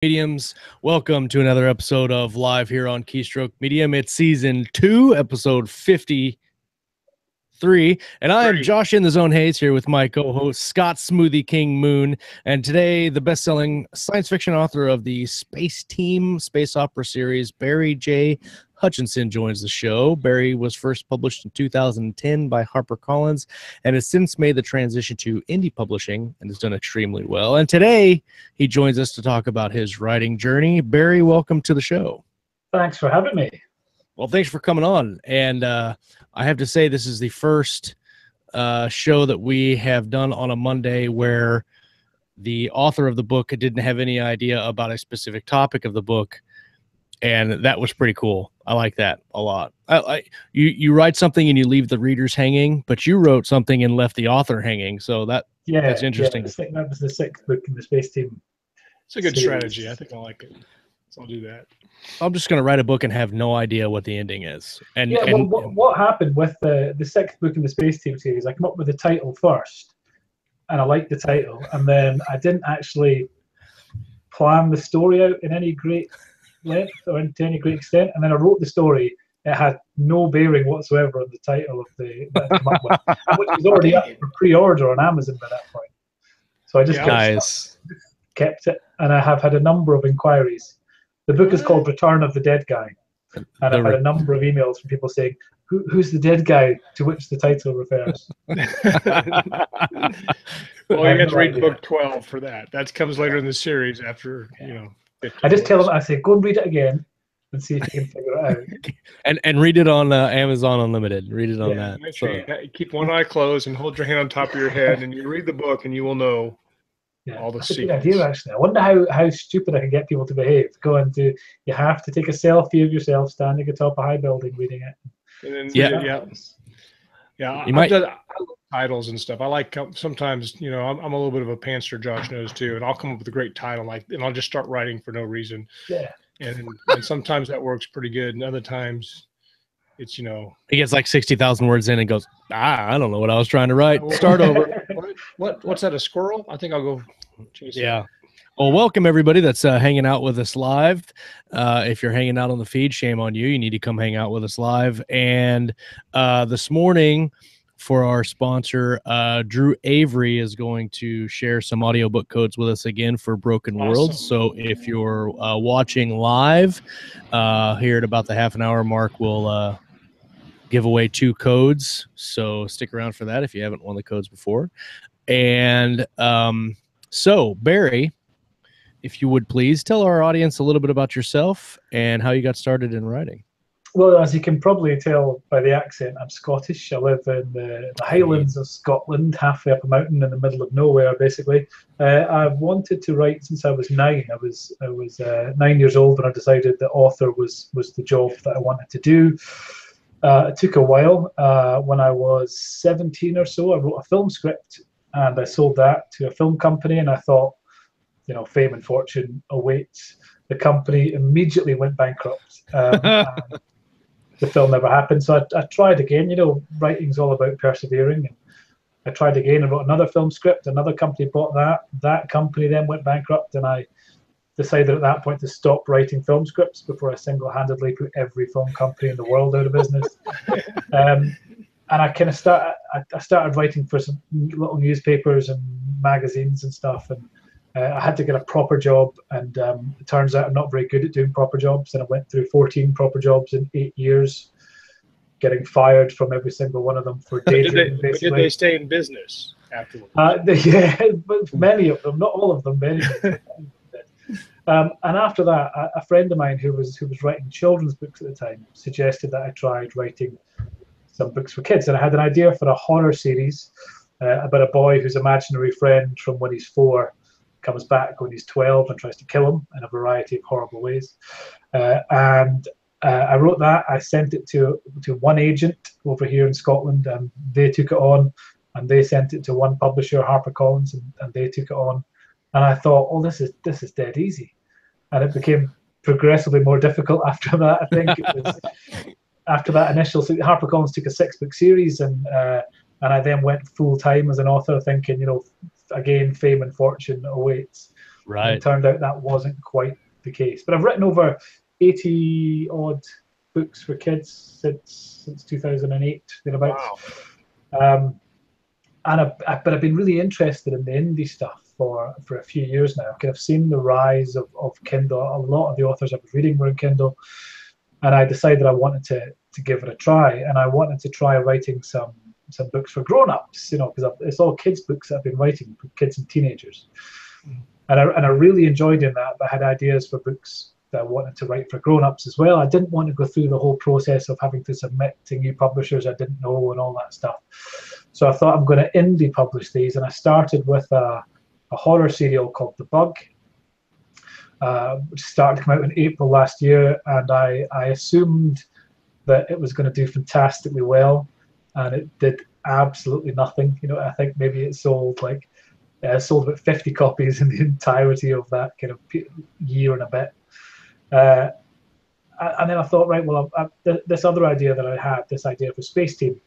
Mediums, welcome to another episode of Live here on Keystroke Medium. It's season 2, episode 53, and I am Josh in the Zone Hayes here with my co-host Scott Smoothie King Moon, and today the best-selling science fiction author of the Space Team space opera series, Barry J Hutchison, joins the show. Barry was first published in 2010 by Harper Collins and has since made the transition to indie publishing and has done extremely well. And today he joins us to talk about his writing journey. Barry, welcome to the show. Thanks for having me. Well, thanks for coming on. And I have to say, this is the first show that we have done on a Monday where the author of the book didn't have any idea about a specific topic of the book. And that was pretty cool. I like that a lot. You write something and you leave the readers hanging, but you wrote something and left the author hanging. So that's interesting. Yeah, that was the 6th book in the Space Team. It's a good strategy. I think I like it. So I'll do that. I'm just going to write a book and have no idea what the ending is. And what happened with the 6th book in the Space Team series? I came up with the title first, and I liked the title, and then I didn't actually plan the story out in any great length or to any great extent, and then I wrote the story. It had no bearing whatsoever on the title of that I came up with, which was already up for pre-order on Amazon by that point. So I just kept it, and I have had a number of inquiries. The book is called Return of the Dead Guy, and I've had a number of emails from people saying, "Who's the dead guy?" To which the title refers. Well, you have to read book 12 for that. That comes later in the series after 50 I just tell them, I say, go and read it again and see if you can figure it out. and read it on Amazon Unlimited. Read it on that. Make sure you keep one eye closed and hold your hand on top of your head, and you read the book, and you will know all the secrets. That's a good idea, actually. I wonder how stupid I can get people to behave. You have to take a selfie of yourself standing atop a high building reading it. And then, I love titles and stuff. I like sometimes, I'm a little bit of a pantser, Josh knows too, and I'll come up with a great title, and I'll just start writing for no reason. Yeah. And sometimes that works pretty good, and other times it's he gets like 60,000 words in and goes, I don't know what I was trying to write. Start over. What's that? A squirrel? I think I'll go chase it. Well, welcome everybody that's hanging out with us live. If you're hanging out on the feed, shame on you. You need to come hang out with us live. And this morning, for our sponsor, Drew Avery is going to share some audiobook codes with us again for Broken Worlds. So if you're watching live here at about the half an hour mark, we'll give away 2 codes. So stick around for that if you haven't won the codes before. And so, Barry, if you would please tell our audience a little bit about yourself and how you got started in writing. Well, as you can probably tell by the accent, I'm Scottish. I live in the Highlands of Scotland, halfway up a mountain in the middle of nowhere, basically. I've wanted to write since I was 9. I was 9 years old when I decided that author was the job that I wanted to do. It took a while. When I was 17 or so, I wrote a film script, and I sold that to a film company, and I thought, fame and fortune awaits. The company immediately went bankrupt. The film never happened. So I tried again. Writing's all about persevering. And I tried again and wrote another film script. Another company bought that. That company then went bankrupt, and I decided at that point to stop writing film scripts before I single-handedly put every film company in the world out of business. And I kind of started writing for some little newspapers and magazines and stuff, and I had to get a proper job, and it turns out I'm not very good at doing proper jobs, and I went through 14 proper jobs in 8 years, getting fired from every single one of them for daydreaming. Did they stay in business afterwards? But many of them, not all of them, many of them. And after that, a friend of mine who was writing children's books at the time suggested that I tried writing some books for kids, and I had an idea for a horror series about a boy whose imaginary friend from when he's 4 comes back when he's 12 and tries to kill him in a variety of horrible ways. And I wrote that. I sent it to one agent over here in Scotland, and they took it on, and they sent it to one publisher, Harper Collins, and they took it on. And I thought, oh, this is dead easy. And it became progressively more difficult after that. I think it was after that initial. Harper Collins took a 6-book series, and I then went full time as an author, thinking, again, fame and fortune awaits. Right. It turned out that wasn't quite the case. But I've written over 80 odd books for kids since 2008, thereabouts. Wow. But I've been really interested in the indie stuff for a few years now. I've kind of seen the rise of Kindle. A lot of the authors I was reading were in Kindle, and I decided I wanted to give it a try. And I wanted to try writing some books for grown-ups, because it's all kids' books that I've been writing for kids and teenagers. And I really enjoyed doing that, but I had ideas for books that I wanted to write for grown-ups as well. I didn't want to go through the whole process of having to submit to new publishers I didn't know and all that stuff. So I thought I'm going to indie publish these, and I started with a horror serial called The Bug, which started to come out in April last year, and I assumed that it was going to do fantastically well, and it did absolutely nothing. I think maybe it sold about 50 copies in the entirety of that kind of year and a bit. And then I thought, right, well, this other idea that I had, this idea for Space Team,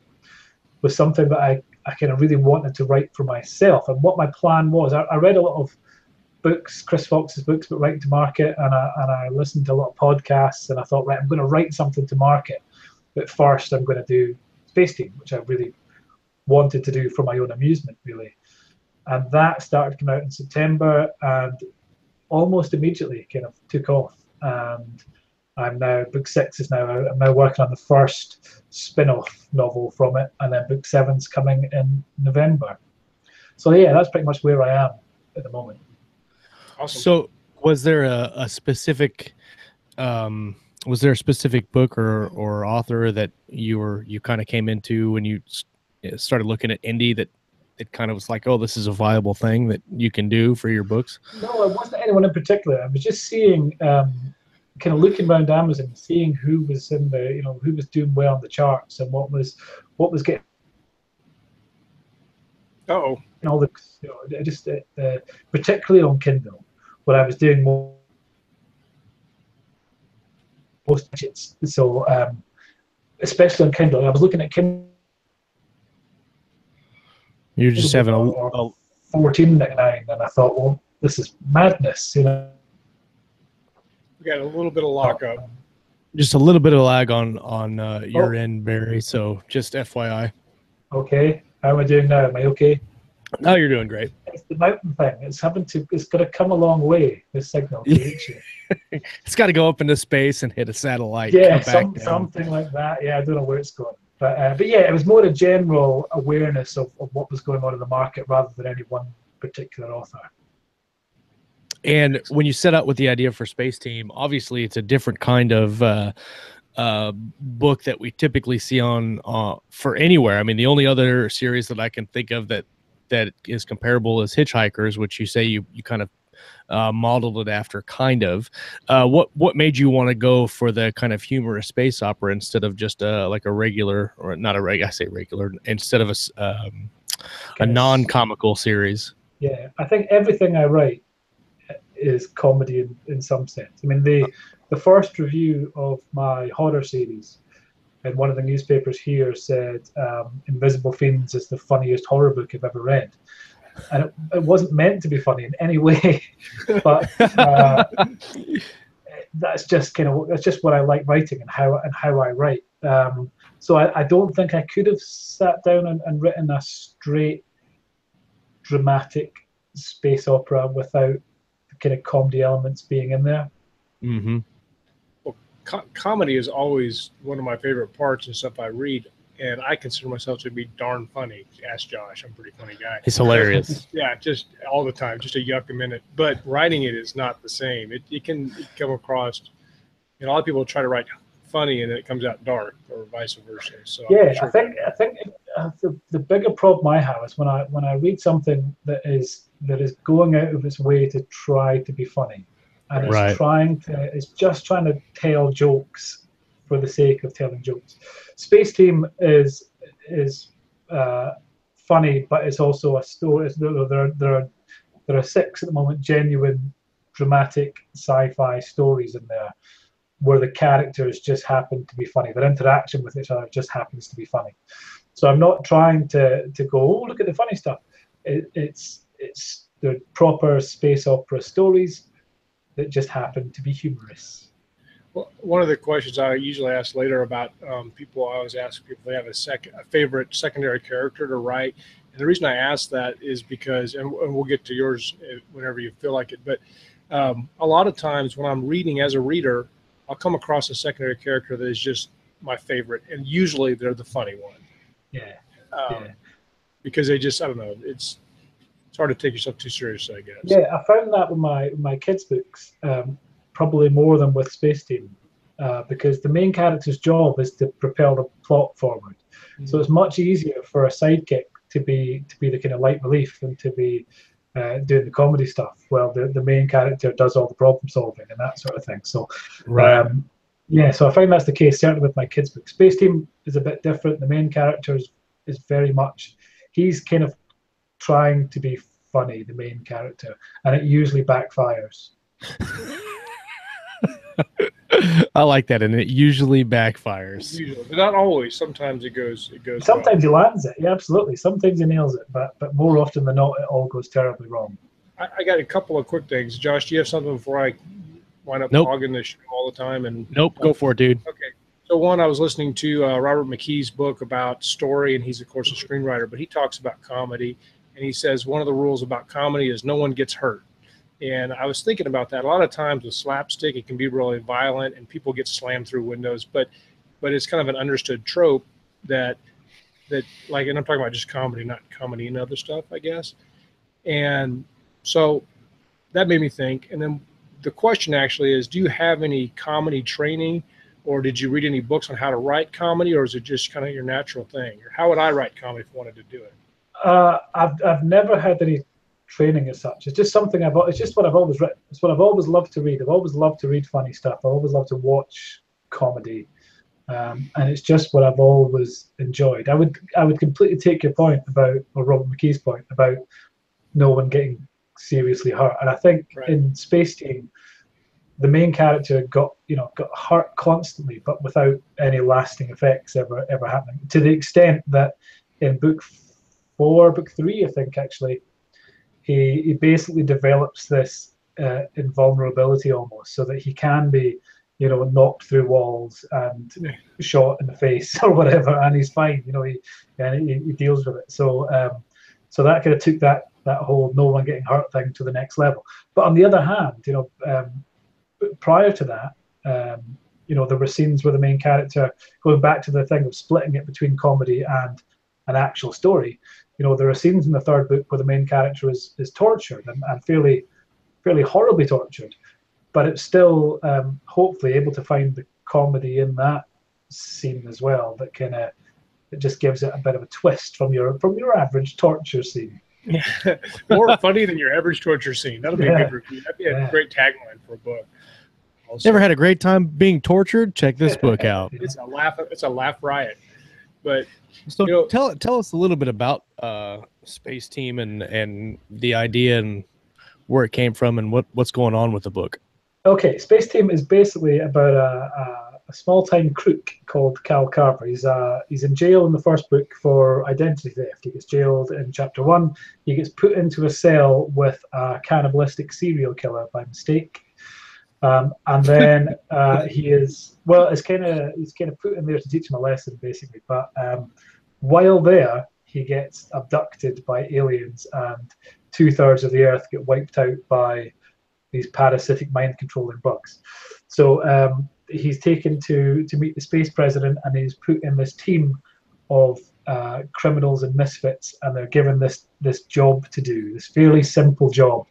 was something that I kind of really wanted to write for myself. And what my plan was, I read a lot of books, Chris Fox's books, but writing to market, and I listened to a lot of podcasts, and I thought, right, I'm going to write something to market, but first I'm going to do Space Team, which I really wanted to do for my own amusement, really. And that started to come out in September, and almost immediately kind of took off. And I'm now, book 6 is now out. I'm now working on the first spin-off novel from it, and then book 7's coming in November. So yeah, that's pretty much where I am at the moment. Awesome. So was there a specific book or author that you kind of came into when you started looking at indie that it kind of was like, oh, this is a viable thing that you can do for your books? No, it wasn't anyone in particular. I was just seeing, kind of looking around Amazon, seeing who was in the, who was doing well on the charts and what was getting. Oh. All the, just particularly on Kindle, what I was doing most digits. So especially on Kindle, I was looking at Kindle. You're just having a $14.99, and I thought, well, this is madness, We got a little bit of lockup. Just a little bit of lag on your end, Barry. So just FYI. Okay, how am I doing now? Am I okay? No, you're doing great. It's the mountain thing. It's going to come a long way, this signal, to reach you. It's got to go up into space and hit a satellite. Yeah, something like that. Yeah, I don't know where it's going. But yeah, it was more a general awareness of what was going on in the market rather than any one particular author. And when you set out with the idea for Space Team, obviously it's a different kind of book that we typically see on for anywhere. I mean, the only other series that I can think of that is comparable is Hitchhikers, which you say you kind of modeled it after, kind of. What made you want to go for the kind of humorous space opera instead of just like a regular, or not a regular, I say regular, instead of a non-comical series? Yeah, I think everything I write is comedy in some sense. I mean, the first review of my horror series in one of the newspapers here said Invisible Fiends is the funniest horror book I've ever read. And it wasn't meant to be funny in any way, but that's just what I like writing and how I write. So I don't think I could have sat down and written a straight dramatic space opera without the kind of comedy elements being in there. Mm-hmm. Well, comedy is always one of my favorite parts and stuff I read. And I consider myself to be darn funny. Ask Josh. I'm a pretty funny guy. He's hilarious. Yeah, just all the time. Just a yuck a minute. But writing it is not the same. It can come across, a lot of people try to write funny and then it comes out dark, or vice versa. So yeah, sure I think the bigger problem I have is when I read something that is going out of its way to try to be funny, and it's just trying to tell jokes for the sake of telling jokes. Space Team is funny, but it's also a story. There are 6 at the moment genuine, dramatic sci-fi stories in there where the characters just happen to be funny. Their interaction with each other just happens to be funny. So I'm not trying to go, oh, look at the funny stuff. It's they're proper space opera stories that just happen to be humorous. Well, one of the questions I usually ask later about people, I always ask people if they have a favorite secondary character to write. And the reason I ask that is because, and we'll get to yours whenever you feel like it, but a lot of times when I'm reading as a reader, I'll come across a secondary character that is just my favorite, and usually they're the funny one. Yeah. Because they just, I don't know, it's hard to take yourself too seriously, I guess. Yeah, I found that with my kids' books, probably more than with Space Team, because the main character's job is to propel the plot forward. Mm-hmm. So it's much easier for a sidekick to be the kind of light relief than to be doing the comedy stuff. Well, the main character does all the problem solving and that sort of thing. So, right. So I find that's the case certainly with my kids' book. Space Team is a bit different. The main character is very much, he's kind of trying to be funny, the main character, and it usually backfires. I like that, and it usually backfires. Usually, but not always. Sometimes it goes. Sometimes he lands it. Yeah, absolutely. Sometimes he nails it, but more often than not, it all goes terribly wrong. I got a couple of quick things. Josh, do you have something before I wind up hogging this show all the time? And nope, go for it, dude. Okay. So one, I was listening to Robert McKee's book about story, and he's of course a screenwriter, but he talks about comedy, and he says one of the rules about comedy is no one gets hurt. And I was thinking about that. A lot of times with slapstick, it can be really violent and people get slammed through windows, but it's kind of an understood trope that like, and I'm talking about just comedy, not comedy and other stuff, I guess. And so that made me think. And then the question actually is, do you have any comedy training, or did you read any books on how to write comedy, or is it just kind of your natural thing? Or how would I write comedy if I wanted to do it? I've never had any training as such. It's just something it's just what I've always written. It's what I've always loved to read. I've always loved to read funny stuff. I've always loved to watch comedy, and it's just what I've always enjoyed. I would completely take your point about, or Robert McKee's point about no one getting seriously hurt. And I think in Space Team, the main character got hurt constantly, but without any lasting effects ever happening. To the extent that in book 3, I think actually, he basically develops this invulnerability almost, so that he can be, knocked through walls and shot in the face or whatever, and he's fine. He deals with it. So that kind of took that whole no one getting hurt thing to the next level. But on the other hand, prior to that, there were scenes where the main character, going back to the thing of splitting it between comedy and an actual story, there are scenes in the third book where the main character is tortured and fairly horribly tortured, but it's still hopefully able to find the comedy in that scene as well. That kind of, it just gives it a bit of a twist from your average torture scene. More funny than your average torture scene. That'll be a good review. That'd be a great tagline for a book. Also, never had a great time being tortured? Check this book out. It's a laugh riot. But so tell us a little bit about Space Team and the idea and where it came from and what's going on with the book. Okay, Space Team is basically about a small-time crook called Cal Carver. He's in jail in the first book for identity theft. He gets jailed in chapter 1. He gets put into a cell with a cannibalistic serial killer by mistake. And then he's kind of put in there to teach him a lesson, basically. But while there, he gets abducted by aliens, and 2/3 of the Earth get wiped out by these parasitic mind-controlling bugs. So he's taken to meet the space president, and he's put in this team of criminals and misfits, and they're given this job to do, this fairly simple job.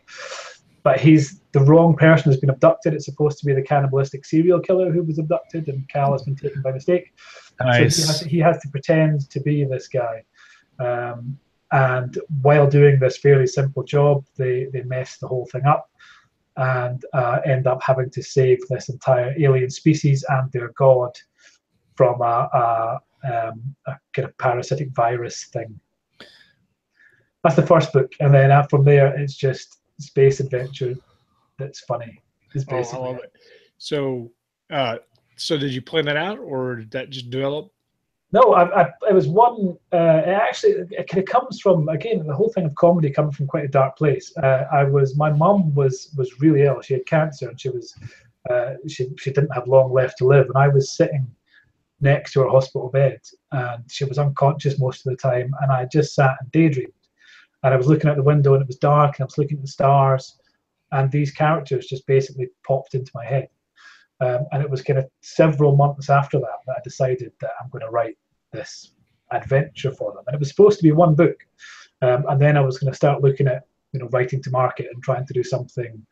But he's the wrong person who's been abducted. It's supposed to be the cannibalistic serial killer who was abducted, and Cal has been taken by mistake. Nice. So he has to pretend to be this guy. And while doing this fairly simple job, they mess the whole thing up and end up having to save this entire alien species and their god from a kind of parasitic virus thing. That's the first book. And then from there, it's just space adventure that's funny. I love it. So did you plan that out, or did that just develop? No, it was one. It kind of comes from, again, the whole thing of comedy coming from quite a dark place. My mum was really ill. She had cancer, and she didn't have long left to live. And I was sitting next to her hospital bed, and she was unconscious most of the time. And I just sat and daydreamed. And I was looking out the window, and it was dark, and I was looking at the stars, and these characters just basically popped into my head. And it was kind of several months after that I decided that I'm going to write this adventure for them. And it was supposed to be one book. And then I was going to start looking at, writing to market and trying to do something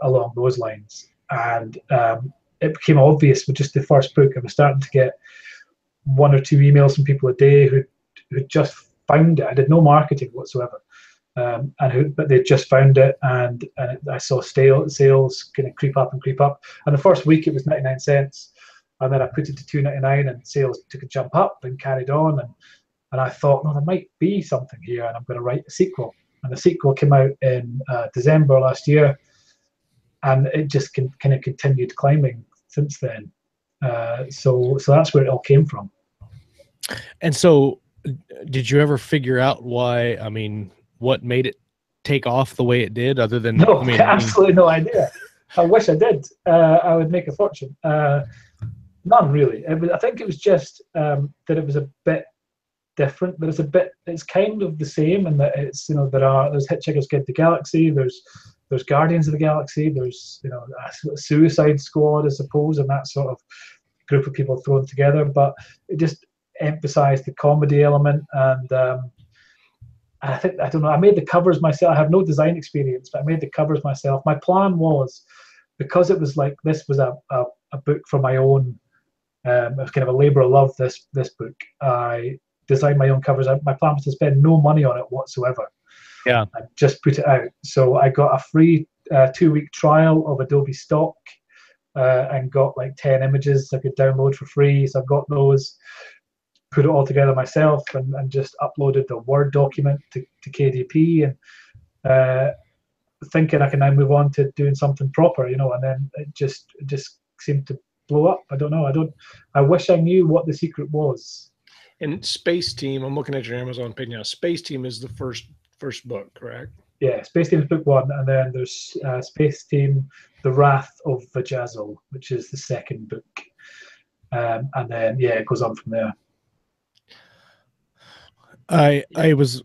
along those lines. And it became obvious with just the first book. I was starting to get 1 or 2 emails from people a day who just found it. I did no marketing whatsoever. But they just found it, and I saw sales kind of creep up. And the first week it was 99 cents, and then I put it to $2.99, and sales took a jump up and carried on. And I thought, no, there might be something here, and I'm going to write a sequel. And the sequel came out in December last year, and it just kind of continued climbing since then. So that's where it all came from. And so, did you ever figure out why? I mean, what made it take off the way it did, other than absolutely no idea. I wish I did. I would make a fortune. None really. I think it was just that it was a bit different, but it's kind of the same in that it's, there's Hitchhiker's Guide to the Galaxy, there's Guardians of the Galaxy, there's a Suicide Squad, I suppose, and that sort of group of people thrown together. But it just emphasized the comedy element, and I don't know, I made the covers myself. I have no design experience, but I made the covers myself. My plan was, because it was like, this was a book for my own, it was kind of a labor of love, this book. I designed my own covers. My plan was to spend no money on it whatsoever. Yeah. I just put it out. So I got a free 2-week trial of Adobe Stock, and got like 10 images I could download for free. So I've got those, put it all together myself, and just uploaded the Word document to KDP, and thinking I can now move on to doing something proper, and then it just seemed to blow up. I don't know. I wish I knew what the secret was. And Space Team, I'm looking at your Amazon page now. Space Team is the first book, correct? Yeah, Space Team is book 1, and then there's Space Team: The Wrath of Vajazzle, which is the second book, and then it goes on from there. I was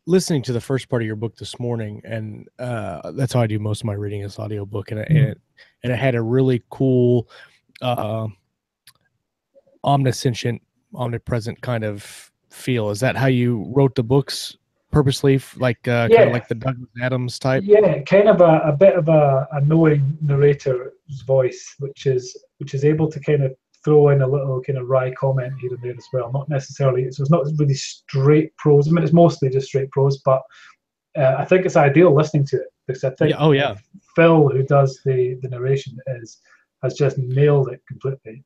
listening to the first part of your book this morning, and that's how I do most of my reading, is audiobook, and it had a really cool omniscient, omnipresent kind of feel. Is that how you wrote the books purposely, like kind of like the Douglas Adams type? Yeah, kind of a bit of a knowing narrator's voice, which is able to kind of throw in a little kind of wry comment here and there as well. Not necessarily, so it's not really straight prose. I mean, it's mostly just straight prose, but I think it's ideal listening to it, because I think Phil, who does the narration, has just nailed it completely.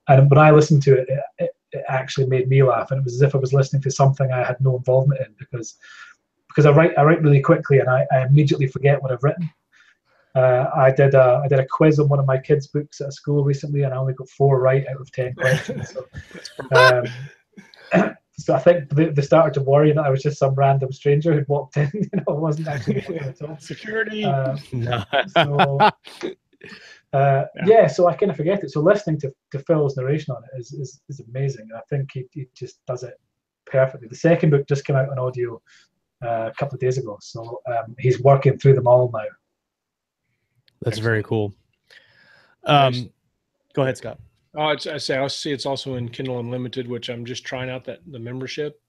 And when I listened to it, it actually made me laugh, and it was as if I was listening to something I had no involvement in, because I write really quickly, and I immediately forget what I've written. I did a quiz on one of my kids' books at school recently, and I only got 4 right out of 10 questions. So, so I think they started to worry that I was just some random stranger who'd walked in. It wasn't actually at all. Security. So I kind of forget it. So listening to Phil's narration on it is amazing. And I think he just does it perfectly. The second book just came out on audio a couple of days ago, so he's working through them all now. That's very cool. Go ahead, Scott. I see it's also in Kindle Unlimited, which I'm just trying out the membership.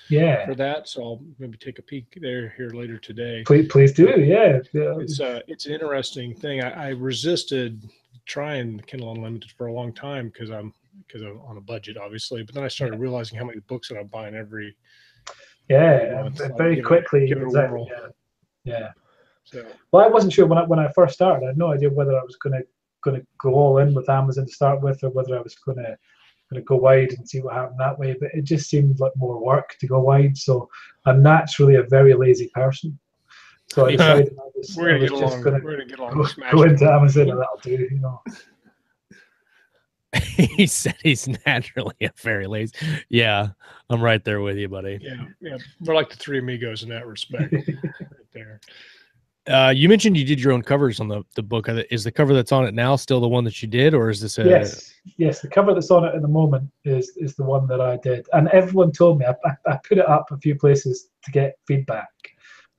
Yeah. For that, so I'll maybe take a peek there here later today. Please do. Yeah. It's an interesting thing. I resisted trying Kindle Unlimited for a long time because I'm on a budget, obviously. But then I started realizing how many books that I'm buying every. Yeah, very quickly. Give it a whirl. Yeah. So. Well, I wasn't sure when I first started. I had no idea whether I was going to go all in with Amazon to start with, or whether I was going to go wide and see what happened that way. But it just seemed like more work to go wide. So I'm naturally a very lazy person. So I decided we're going to get along. Go into Amazon, and that'll do. He said he's naturally a very lazy. Yeah, I'm right there with you, buddy. Yeah. We're like the Three Amigos in that respect. Right there. You mentioned you did your own covers on the book. Is the cover that's on it now still the one that you did, or is this a... Yes, the cover that's on it at the moment is the one that I did. And everyone told me, I put it up a few places to get feedback,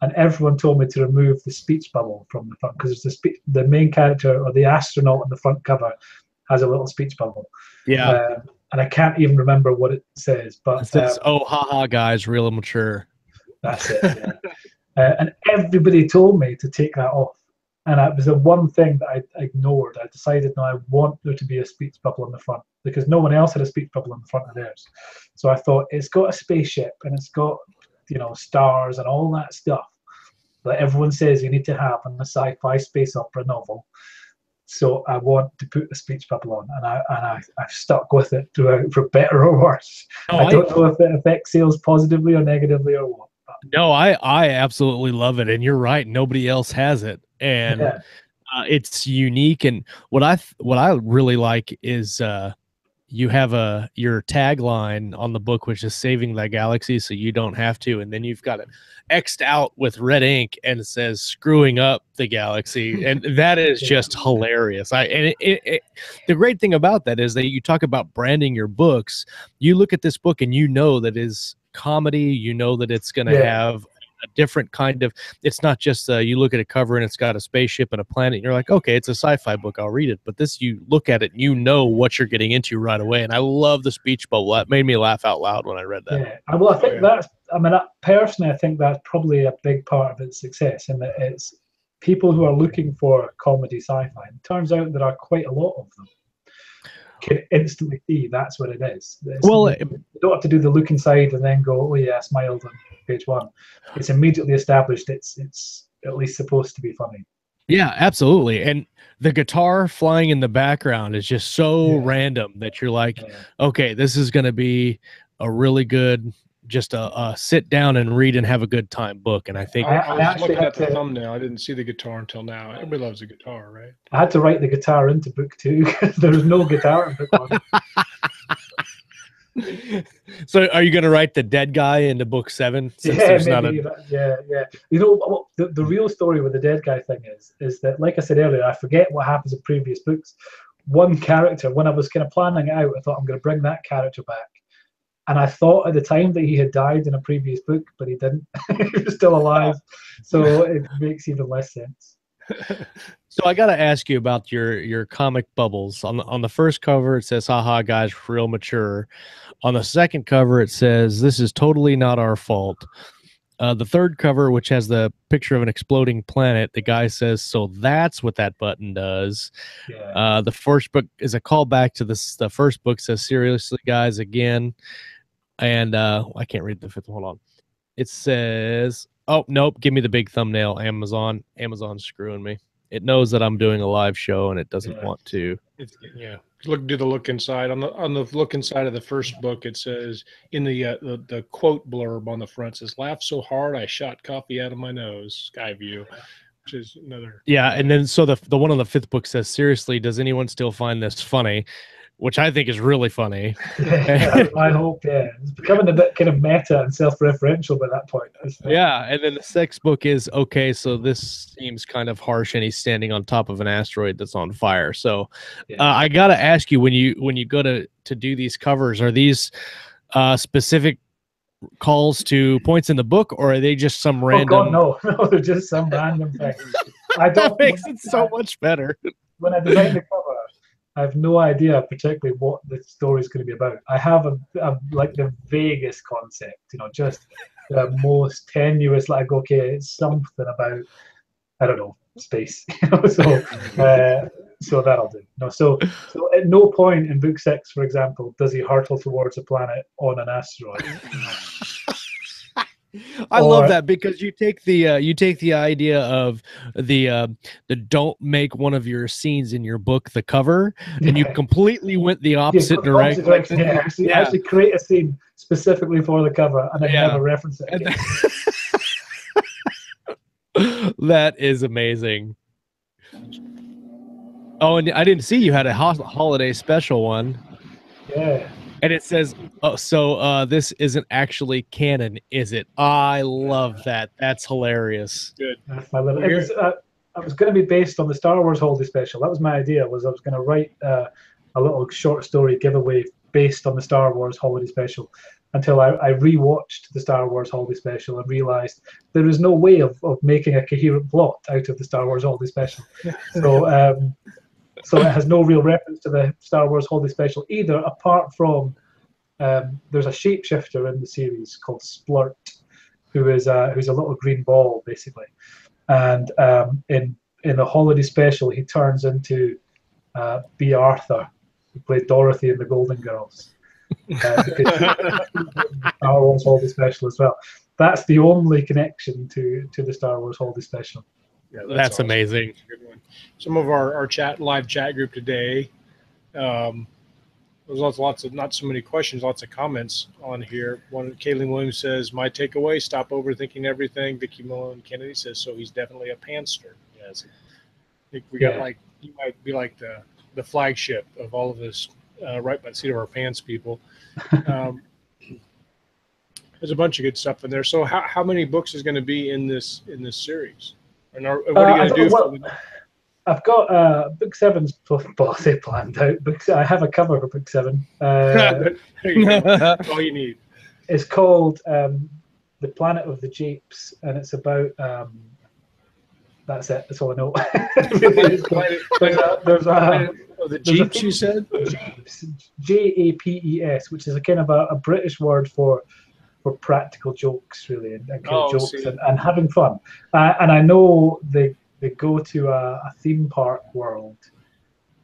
and everyone told me to remove the speech bubble from the front, because the main character, or the astronaut on the front cover, has a little speech bubble. Yeah. And I can't even remember what it says, but it says, "Oh, haha, guys, real mature." That's it. Yeah. And everybody told me to take that off, and it was the one thing that I ignored. I decided, no, I want there to be a speech bubble on the front, because no one else had a speech bubble on the front of theirs. So I thought, it's got a spaceship and it's got, stars and all that stuff that everyone says you need to have in a sci-fi space opera novel. So I want to put the speech bubble on, and I've stuck with it throughout, for better or worse. I don't know if it affects sales positively or negatively or what. No, I absolutely love it, and you're right. Nobody else has it, and it's unique. And what I really like is you have your tagline on the book, which is "Saving the Galaxy so you don't have to," and then you've got it X'd out with red ink and it says "Screwing up the Galaxy," and that is just hilarious. The great thing about that is that you talk about branding your books. You look at this book and you know that is comedy. You know that it's going to have a different kind of, it's not just you look at a cover and it's got a spaceship and a planet and you're like, okay, it's a sci-fi book, I'll read it. But this, you look at it and you know what you're getting into right away. And I love the speech bubble. That made me laugh out loud when I read that. Yeah, well, I think personally, I think that's probably a big part of its success, in that it's people who are looking for comedy sci-fi. It turns out there are quite a lot of them. Can instantly see that's what it is. You don't have to do the look inside and then go, oh yeah, I smiled on page one. It's immediately established it's at least supposed to be funny. Yeah, absolutely. And the guitar flying in the background is just so random that you're like, okay, this is going to be a really good, just a sit down and read and have a good time book. And I think I was looking at the thumbnail. I didn't see the guitar until now. Everybody loves the guitar, right? I had to write the guitar into book 2 because there was no guitar in book 1. So are you going to write the dead guy into book 7? Yeah. The real story with the dead guy thing is that, like I said earlier, I forget what happens in previous books. One character, when I was kind of planning it out, I thought, I'm going to bring that character back. And I thought at the time that he had died in a previous book, but he didn't. He was still alive. So it makes even less sense. So I got to ask you about your comic bubbles. On the first cover, it says, haha, guys, real mature. On the second cover, it says, this is totally not our fault. The third cover, which has the picture of an exploding planet, the guy says, so that's what that button does. Yeah. The first book is a callback to this. The first book says, seriously, guys, again. And I can't read the fifth one. Hold on. It says, oh, nope, give me the big thumbnail, Amazon. Amazon's screwing me. It knows that I'm doing a live show and it doesn't want to. Do the look inside. On the look inside of the first book, it says in the quote blurb on the front says, laugh so hard I shot coffee out of my nose. Sky view. Which is another. Yeah, and then so the one on the fifth book says, seriously, does anyone still find this funny? Which I think is really funny. Yeah, I hope, It's becoming a bit kind of meta and self-referential by that point. Yeah, and then the sixth book is, okay, so this seems kind of harsh, and he's standing on top of an asteroid that's on fire. So I got to ask you, when you go to do these covers, are these specific calls to points in the book, or are they just some random? Oh, God, no, they're just some random thing. That makes it so much better. When I designed the cover, I have no idea particularly what the story is going to be about. I have like the vaguest concept, just the most tenuous, like, okay, it's something about, I don't know, space. So that'll do. So at no point in book 6, for example, does he hurtle towards a planet on an asteroid. I love that, because you take the idea of the don't make one of your scenes in your book the cover, and you completely went the opposite direction. Actually create a scene specifically for the cover and then never reference it again. That is amazing. Oh, and I didn't see you had a holiday special one. Yeah. And it says, oh, so this isn't actually canon, is it? I love that. That's hilarious. Good. That's my little. I was going to be based on the Star Wars Holiday Special. That was my idea. Was I was going to write a little short story giveaway based on the Star Wars Holiday Special. Until I rewatched the Star Wars Holiday Special and realized there is no way of making a coherent plot out of the Star Wars Holiday Special. So so it has no real reference to the Star Wars Holiday Special either, apart from there's a shapeshifter in the series called Splurt, who's a little green ball basically, and in the Holiday Special he turns into B. Arthur, who played Dorothy in the Golden Girls. Star Wars Holiday Special as well. That's the only connection to the Star Wars Holiday Special. Yeah, that's awesome. amazing. That's a good one. Some of our live chat group today. There's lots of, not so many questions, lots of comments on here. One, Kayleen Williams says, "My takeaway: stop overthinking everything." Vicky Mullen Kennedy says, "So he's definitely a panster." Yes, I think we got like, you might be like the flagship of all of this, right by the seat of our pants people. There's a bunch of good stuff in there. So how many books is going to be in this series? And what are you going to do? Well, I've got book 7's planned out. I have a cover for book 7. There you go. That's all you need. It's called The Planet of the Japes, and it's about that's it. That's all I know. The Jeeps, you said? Japes, Japes, which is a kind of a British word for practical jokes, really, and kind of jokes and having fun. And I know they go to a theme park world,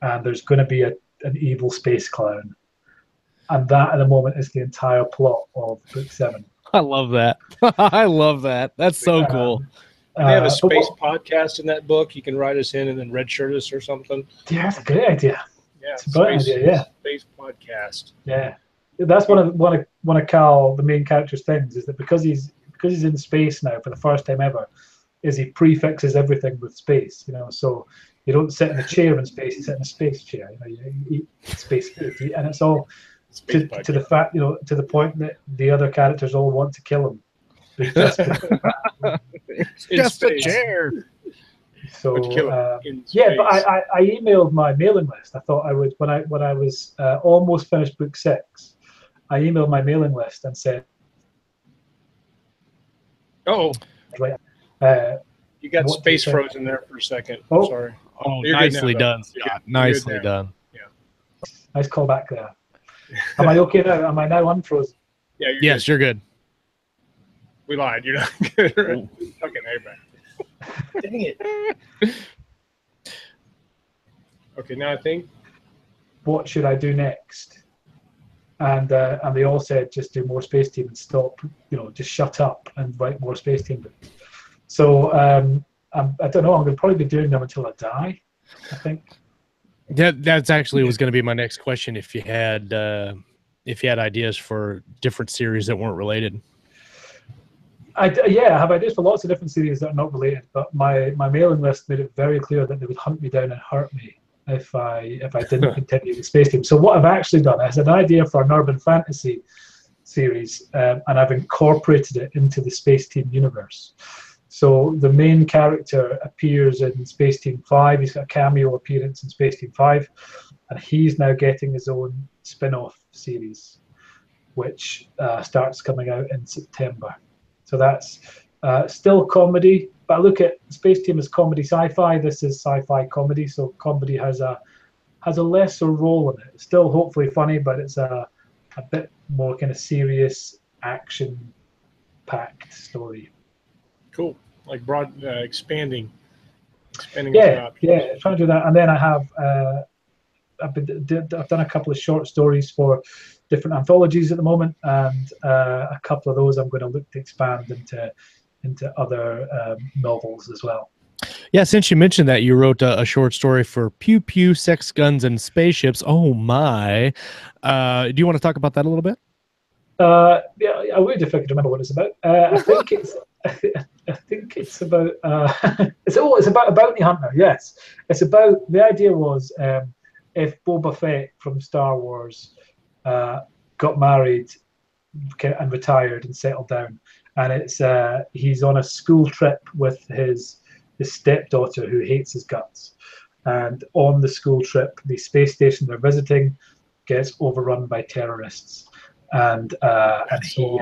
and there's going to be an evil space clown, and that at the moment is the entire plot of book 7. I love that. I love that. That's so cool. They have a space podcast in that book. You can write us in and then redshirt us or something. Yeah, that's a great idea. Yeah, it's a great idea. Yeah, space podcast. Yeah, that's one of Cal, the main character's things, is that because he's in space now for the first time ever, is he prefixes everything with space. So you don't sit in a chair in space; you sit in a space chair. You eat space food, and it's all to the fact, to the point that the other characters all want to kill him. It's just a chair. So yeah, but I emailed my mailing list. I thought I would when I was almost finished book 6. I emailed my mailing list and said, "Oh, right, you got space frozen there for a second. Oh, sorry. Oh, nicely done, Scott. Yeah, nicely done. Yeah, nice callback there. Am I okay now? Am I now unfrozen? Yeah. Yes, you're good. We lied. You're not good. Okay, now you're back. Dang it. Okay, now I think. What should I do next? And they all said, just do more Space Team and stop. Just shut up and write more Space Team books. So I don't know. I'm going to probably be doing them until I die, I think. That's actually was going to be my next question. If you had ideas for different series that weren't related. I have ideas for lots of different series that are not related, but my mailing list made it very clear that they would hunt me down and hurt me if I didn't continue the Space Team. So what I've actually done is an idea for an urban fantasy series, and I've incorporated it into the Space Team universe. So the main character appears in Space Team 5. He's got a cameo appearance in Space Team 5, and he's now getting his own spin-off series, which starts coming out in September. So that's still comedy, but I look at Space Team as comedy sci-fi. This is sci-fi comedy, so comedy has a lesser role in it. It's still hopefully funny, but it's a bit more kind of serious, action-packed story. Cool, like broad, expanding. Yeah, trying to do that, and then I have I've done a couple of short stories for different anthologies at the moment, and a couple of those I'm going to look to expand into other novels as well. Yeah, since you mentioned that, you wrote a short story for Pew Pew, Sex, Guns, and Spaceships. Oh my! Do you want to talk about that a little bit? Yeah, I would if I could remember what it's about. I think it's. I think it's about. It's about a bounty hunter. Yes, it's about. The idea was if Boba Fett from Star Wars got married and retired and settled down, and it's he's on a school trip with his stepdaughter who hates his guts, and on the school trip, the space station they're visiting gets overrun by terrorists, and he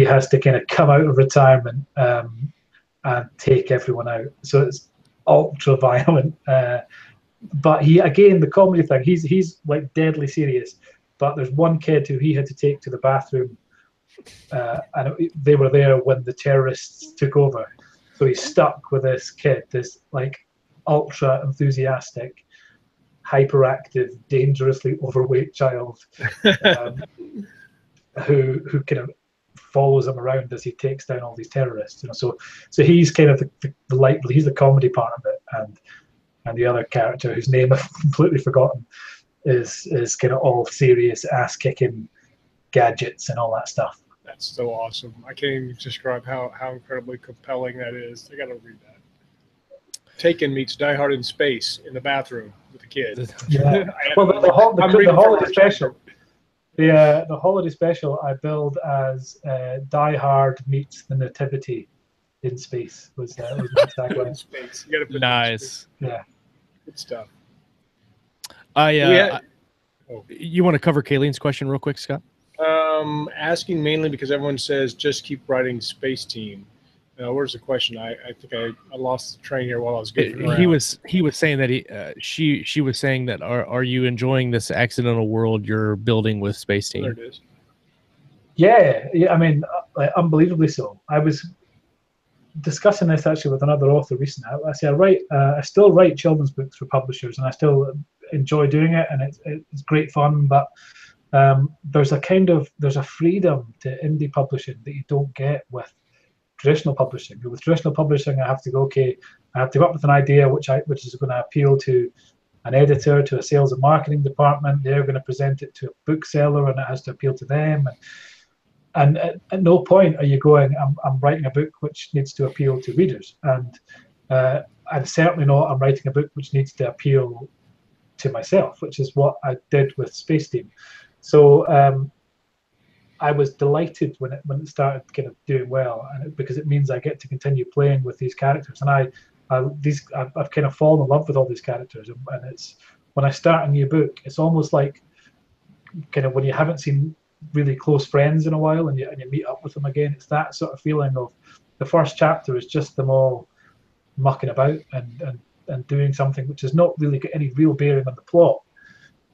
has to kind of come out of retirement and take everyone out. So it's ultra violent. But he again the comedy thing. He's like deadly serious. But there's one kid who he had to take to the bathroom, and they were there when the terrorists took over. So he's stuck with this kid, this like ultra enthusiastic, hyperactive, dangerously overweight child, who kind of follows him around as he takes down all these terrorists. So he's kind of he's the comedy part of it, and the other character whose name I've completely forgotten is kind of all serious ass kicking gadgets and all that stuff. That's so awesome. I can't even describe how incredibly compelling that is. I got to read that. Taken meets Die Hard in space in the bathroom with the kid. Yeah. Well, the holiday special. The holiday special I billed as Die Hard meets the Nativity in space was my tagline. In space. You got to put nice. Yeah. Good stuff. You want to cover Kayleen's question real quick, Scott? Asking mainly because everyone says just keep writing Space Team. Where's the question? I think I lost the train here while I was getting around. He was saying that she was saying that are you enjoying this accidental world you're building with Space Team? There it is. Yeah. I mean, unbelievably so. I was discussing this actually with another author recently. I still write children's books for publishers, and I still enjoy doing it, and it's great fun. But there's a freedom to indie publishing that you don't get with traditional publishing. With traditional publishing, I have to go, okay, I have to come up with an idea which is going to appeal to an editor, to a sales and marketing department. They're going to present it to a bookseller, and it has to appeal to them. And at no point are you going, I'm writing a book which needs to appeal to readers, and certainly not I'm writing a book which needs to appeal to myself, which is what I did with Space Team. So I was delighted when it started kind of doing well, because it means I get to continue playing with these characters, and I've kind of fallen in love with all these characters, and it's when I start a new book, it's almost like kind of when you haven't seen really close friends in a while and you meet up with them again. It's that sort of feeling of the first chapter is just them all mucking about and doing something which has not really got any real bearing on the plot,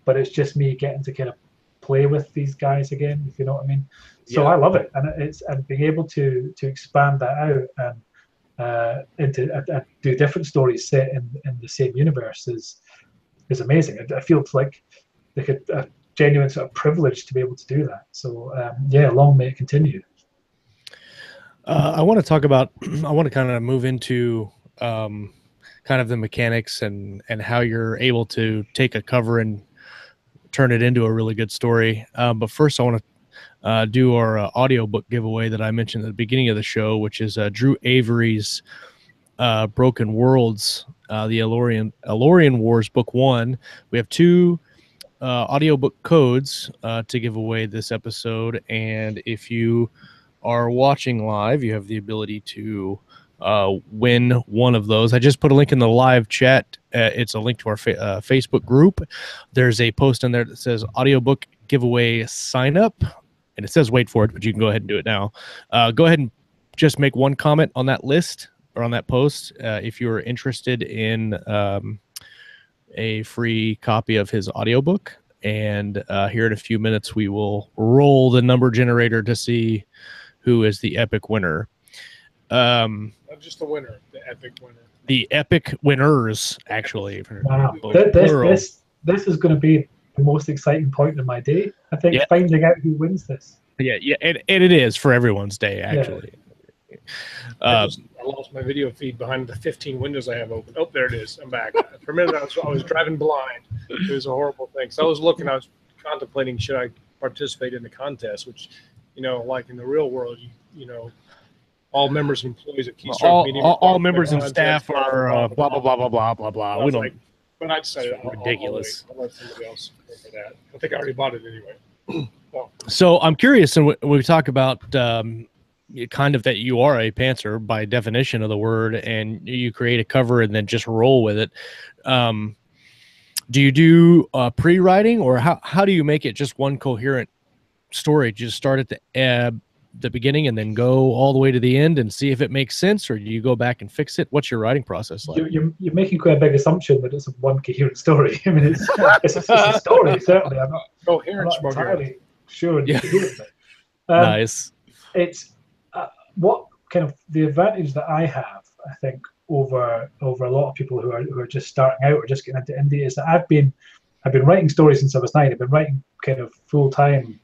but it's just me getting to kind of play with these guys again, if you know what I mean. So yeah. I love it, and being able to expand that out and do different stories set in the same universe is amazing. I feel like a genuine sort of privilege to be able to do that. So long may it continue. I want to talk about. I want to kind of move into kind of the mechanics and how you're able to take a cover and turn it into a really good story. But first, I want to do our audiobook giveaway that I mentioned at the beginning of the show, which is Drew Avery's Broken Worlds, the Elorian Wars Book 1. We have 2 audiobook codes to give away this episode, and if you are watching live, you have the ability to win one of those. I just put a link in the live chat. It's a link to our Facebook group. There's a post in there that says audiobook giveaway sign up, and it says wait for it, but you can go ahead and do it now. Go ahead and just make one comment on that list or on that post if you're interested in a free copy of his audiobook. And here in a few minutes, we will roll the number generator to see who is the epic winner. Not just the winner, the epic winner. The epic winners, actually. Wow. This is going to be the most exciting point in my day, I think, finding out who wins this. Yeah, and it is for everyone's day, actually. Yeah. I lost my video feed behind the 15 windows I have open. Oh, there it is. I'm back. For a minute, I was driving blind. It was a horrible thing. So I was contemplating, should I participate in the contest, which, like in the real world, all members and employees at Keystroke all members and staff are blah blah blah blah blah blah blah. We don't. But I decided ridiculous. I'll let somebody else pay for that. I think I already bought it anyway. Well, so I'm curious, and when we talk about kind of that you are a pantser by definition of the word, and you create a cover and then just roll with it. Do you do pre-writing, or how do you make it just one coherent story? Just start at the beginning and then go all the way to the end and see if it makes sense, or do you go back and fix it? What's your writing process like? You're making quite a big assumption that it's one coherent story. I mean, it's a story, certainly. I'm not entirely sure. Yeah. Nice. It's what kind of the advantage that I have, I think, over a lot of people who are just starting out or just getting into indie is that I've been writing stories since I was 9. I've been writing kind of full time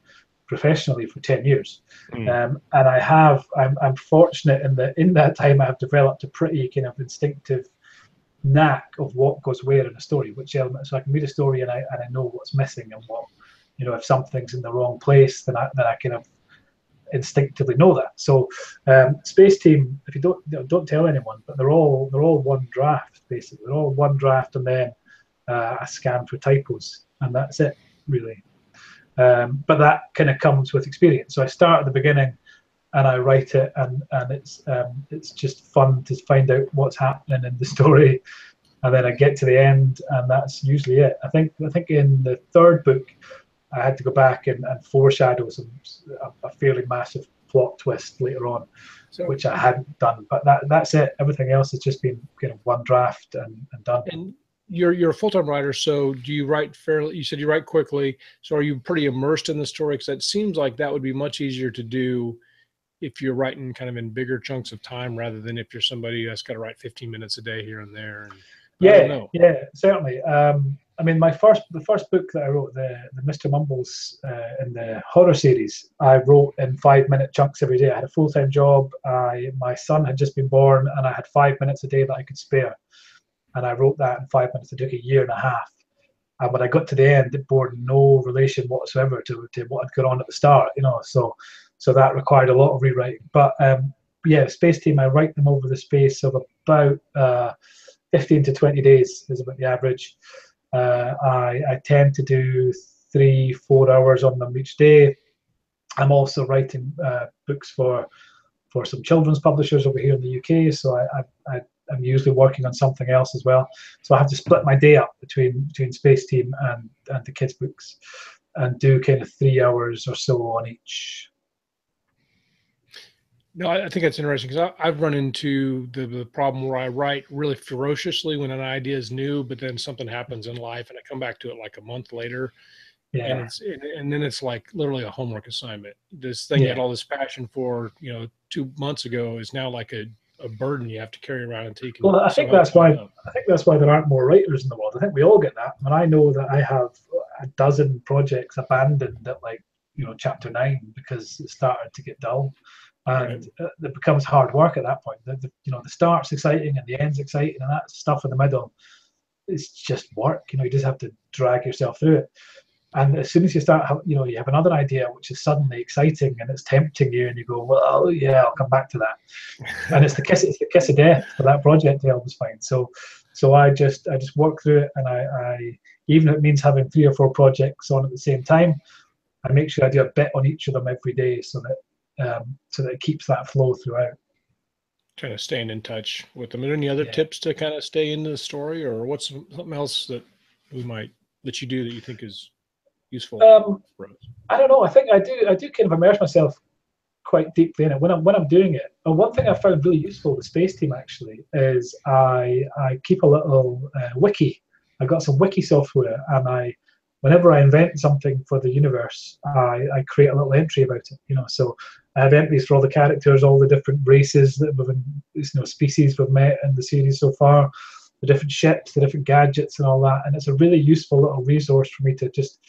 professionally for 10 years. And I'm fortunate in that time I have developed a pretty kind of instinctive knack of what goes where in a story, which element. So I can read a story and I know what's missing and what, if something's in the wrong place, then I kind of instinctively know that. So Space Team, if you don't tell anyone, but they're all one draft basically. They're all one draft and then a scan for typos, and that's it really. But that kind of comes with experience. So I start at the beginning and I write it, and it's just fun to find out what's happening in the story, and then I get to the end, and that's usually it. I think in the third book I had to go back and foreshadow a fairly massive plot twist later on, which I hadn't done. But that's it. Everything else has just been kind of one draft and done. And you're a full-time writer, so do you write fairly? You said you write quickly, so are you pretty immersed in the story? Because it seems like that would be much easier to do if you're writing kind of in bigger chunks of time, rather than if you're somebody that's got to write 15 minutes a day here and there. Yeah, certainly. I mean, the first book that I wrote, the Mr. Mumbles in the horror series, I wrote in 5-minute chunks every day. I had a full-time job. My son had just been born, and I had 5 minutes a day that I could spare. And I wrote that in 5 minutes. It took 1.5 years. And when I got to the end, it bore no relation whatsoever to what had gone on at the start, So that required a lot of rewriting. But Space Team, I write them over the space of about 15 to 20 days is about the average. I tend to do 3-4 hours on them each day. I'm also writing books for some children's publishers over here in the UK, so I'm usually working on something else as well. So I have to split my day up between Space Team and the kids' books, and do kind of 3 hours or so on each. No, I think that's interesting, because I've run into the problem where I write really ferociously when an idea is new, but then something happens in life and I come back to it like a month later. Yeah. And then it's like literally a homework assignment. This thing you had all this passion for, 2 months ago is now like a burden you have to carry around until you can. Well, I think that's why there aren't more writers in the world. I think we all get that. And I know that I have a dozen projects abandoned at chapter 9 because it started to get dull. And it becomes hard work at that point. The start's exciting and the end's exciting, and that stuff in the middle is just work. You just have to drag yourself through it. And as soon as you start, you have another idea which is suddenly exciting and it's tempting you, and you go, well, yeah, I'll come back to that. And it's the kiss of death for that project to always find. So I just work through it, and I even if it means having 3 or 4 projects on at the same time, I make sure I do a bit on each of them every day, so that it keeps that flow throughout. Kind of staying in touch with them. Are there any other tips to kind of stay into the story, or what's something else that you do that you think is useful? I don't know. I think I do kind of immerse myself quite deeply in it when I'm doing it. And one thing I found really useful with Space Team actually is I keep a little wiki. I've got some wiki software, and whenever I invent something for the universe, I create a little entry about it. So I have entries for all the characters, all the different races species we've met in the series so far, the different ships, the different gadgets, and all that. And it's a really useful little resource for me to just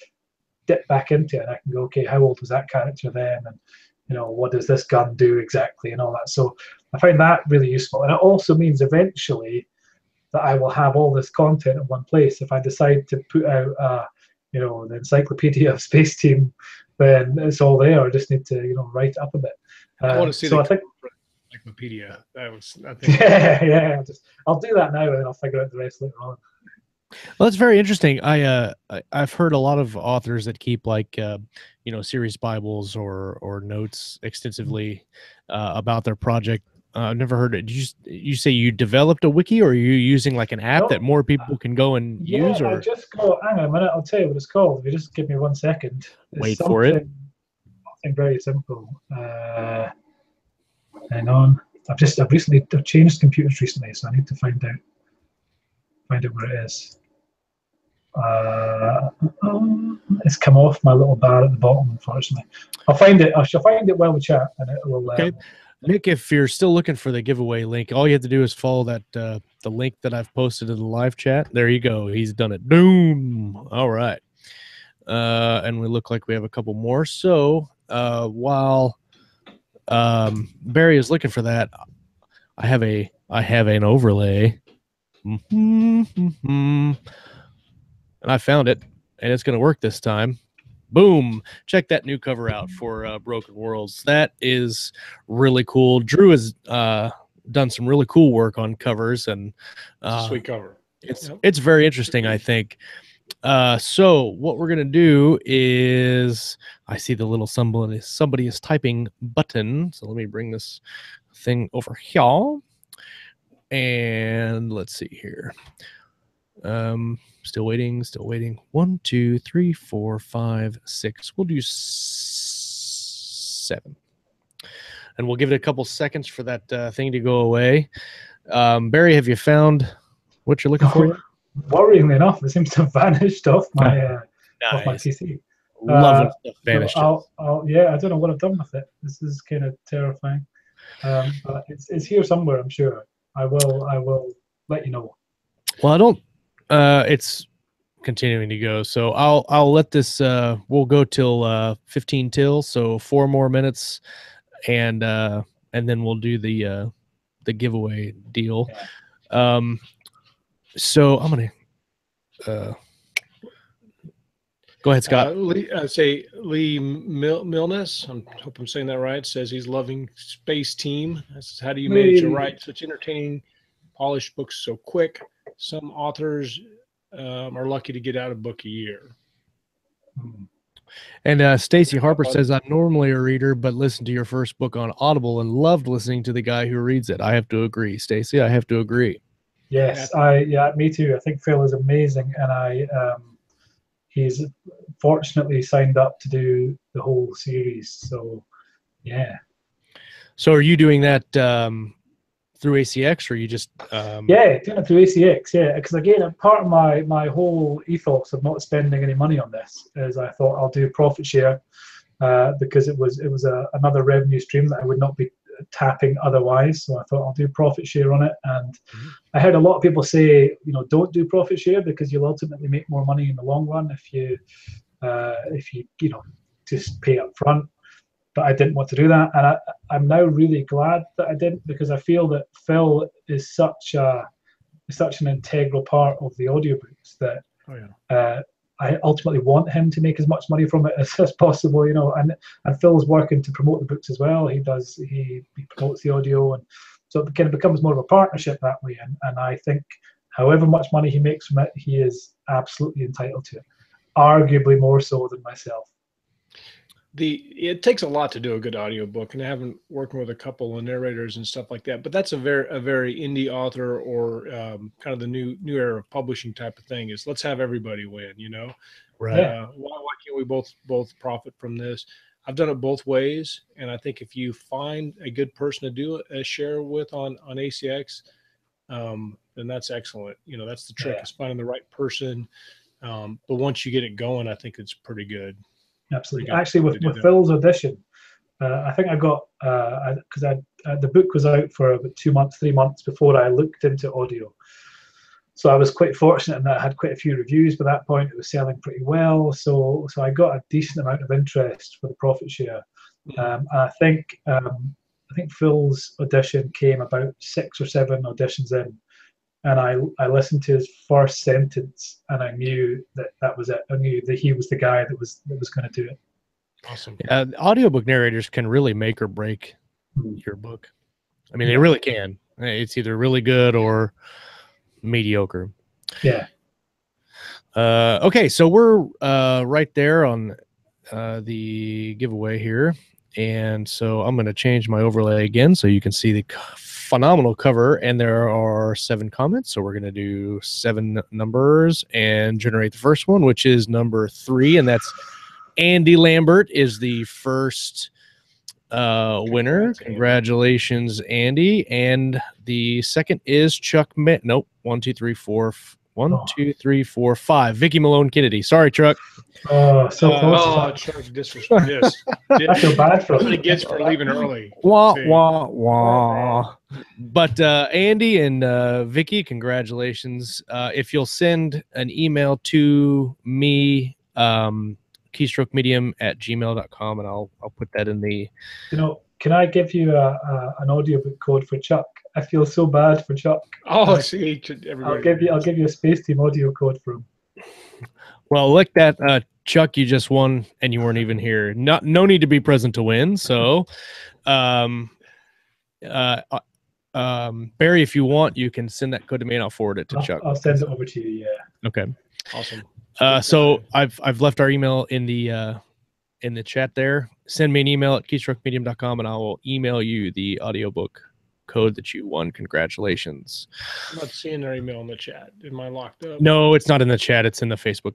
dip back into it, and I can go, okay, how old was that character then, and what does this gun do exactly, and all that. So I find that really useful, and it also means eventually that I will have all this content in one place. If I decide to put out the Encyclopedia of Space Team then it's all there. I just need to, write it up a bit. I want to see so the I think, Wikipedia. I think. yeah. I'll do that now, and then I'll figure out the rest later on. Well, that's very interesting. I've heard a lot of authors that keep like series Bibles or notes extensively about their project. I've never heard it. Did you say you developed a wiki, or are you using like an app that more people can go and use? Or I just got. Hang on a minute. I'll tell you what it's called. If you just give me 1 second. Wait for it. Something very simple. Hang on. I've changed computers recently, so I need to find out where it is. It's come off my little bar at the bottom, unfortunately. I'll find it. I shall find it while we chat, and it will. Okay. Nick, if you're still looking for the giveaway link, all you have to do is follow that the link that I've posted in the live chat. There you go. He's done it. Boom. All right. And we look like we have a couple more. So while Barry is looking for that, I have an overlay. And I found it, and it's going to work this time. Boom. Check that new cover out for Broken Worlds. That is really cool. Drew has done some really cool work on covers, and sweet cover. It's very interesting, I think. So what we're going to do is, I see the little somebody is typing button. So let me bring this thing over here. And let's see here. Still waiting. 1, 2, 3, 4, 5, 6. We'll do 7. And we'll give it a couple seconds for that thing to go away. Barry, have you found what you're looking for? Worryingly enough, it seems to have vanished off my PC. Love when stuff vanishes. Yeah, I don't know what I've done with it. This is kind of terrifying. But it's here somewhere, I'm sure. I will let you know. Well, I don't. It's continuing to go, so I'll let this. We'll go till 15 till, so 4 more minutes, and then we'll do the giveaway deal. Yeah. So I'm gonna go ahead, Scott. Lee Milness, I hope I'm saying that right, says he's loving Space Team. Says, how do you manage to write such entertaining, polished books so quick? Some authors are lucky to get out a book a year. And Stacy Harper says, I'm normally a reader, but listened to your first book on Audible and loved listening to the guy who reads it. I have to agree, Stacy. I have to agree. Yes, me too. I think Phil is amazing, and he's fortunately signed up to do the whole series. So, yeah. So, are you doing that through ACX, or you just? Yeah, doing it through ACX. Yeah, because again, part of my whole ethos of not spending any money on this is I thought I'll do profit share because it was another revenue stream that I would not be tapping otherwise. So I thought I'll do profit share on it, and I heard a lot of people say, don't do profit share because you'll ultimately make more money in the long run if you just pay up front. But I didn't want to do that, and I'm now really glad that I didn't, because I feel that Phil is such an integral part of the audiobooks that I ultimately want him to make as much money from it as possible, and Phil's working to promote the books as well. He promotes the audio, and so it kind of becomes more of a partnership that way. And I think however much money he makes from it, he is absolutely entitled to it, arguably more so than myself. It takes a lot to do a good audiobook, and I haven't working with a couple of narrators and stuff like that, but that's a very indie author or kind of the new era of publishing type of thing is let's have everybody win, Right. Why can't we both profit from this? I've done it both ways, and I think if you find a good person to do a share with on ACX, then that's excellent. That's the trick, is finding the right person. But once you get it going, I think it's pretty good. Absolutely. Actually, with Phil's audition, I think I got because the book was out for about 2 months, 3 months before I looked into audio. So I was quite fortunate in that I had quite a few reviews by that point. It was selling pretty well, so I got a decent amount of interest for the profit share. I think Phil's audition came about 6 or 7 auditions in. And I listened to his first sentence, and I knew that was it. I knew that he was the guy that was going to do it. Awesome. Audiobook narrators can really make or break your book. I mean, they really can. It's either really good or mediocre. Yeah. Okay, so we're right there on the giveaway here. And so I'm going to change my overlay again so you can see the phenomenal cover. And there are 7 comments. So we're going to do 7 numbers and generate the first one, which is number 3. And that's Andy Lambert is the first winner. Congratulations, Andy. And the second is Chuck. Nope. 1, 2, 3, 4. 1, 2, 3, 4, 5. Vicky Malone Kennedy. Sorry, Chuck. Oh, so close. Oh, Chuck, disrespect. Yes. I feel bad for What he him. gets for leaving early. Wah, See. wah, wah. But Andy and Vicky, congratulations. If you'll send an email to me, keystrokemedium@gmail.com, and I'll put that in the... Can I give you an audiobook code for Chuck? I feel so bad for Chuck. Oh, see, everybody. I'll give you a Space Team audio code for him. Well, like that, Chuck, you just won, and you weren't even here. No need to be present to win. So, Barry, if you want, you can send that code to me, and I'll forward it to Chuck. I'll send it over to you. Yeah. Okay. Awesome. So I've left our email in the chat there. Send me an email at keystrokemedium.com, and I will email you the audiobook code that you won. Congratulations. I'm not seeing their email in the chat. Am I locked up? No, it's not in the chat. It's in the Facebook.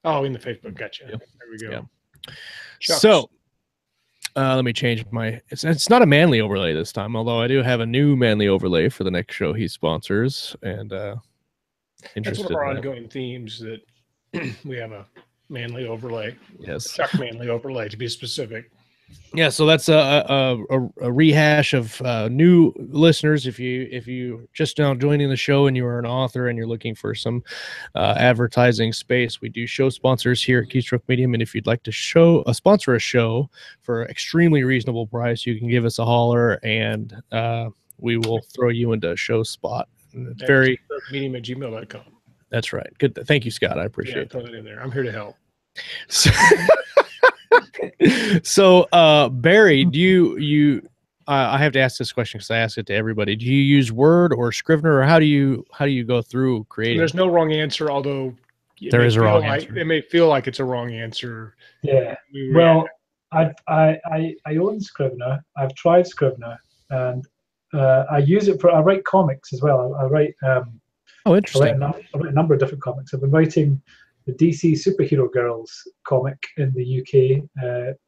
Oh, in the Facebook. Gotcha. Yep. There we go. Yeah. Chucks. So let me change my... It's not a manly overlay this time, although I do have a new manly overlay for the next show he sponsors. And that's one of our ongoing themes, that we have a manly overlay. Yes. Chuck manly overlay, to be specific. Yeah, so that's a rehash of new listeners. If you just now joining the show and you are an author and you're looking for some advertising space, we do show sponsors here at Keystroke Medium. And if you'd like to sponsor a show for an extremely reasonable price, you can give us a holler, and we will throw you into a show spot. It's very medium@gmail.com. That's right. Good. Thank you, Scott. I appreciate it. Throw it in there. I'm here to help. So Barry, do you I have to ask this question because I ask it to everybody. Do you use Word or Scrivener, or how do you go through creating? There's no wrong answer, although there is a wrong answer. It may feel like it's a wrong answer. Yeah. Well, I own Scrivener. I've tried Scrivener, and I use it I write comics as well. I write interesting. I write a number of different comics. I've been writing the DC Superhero Girls comic in the UK,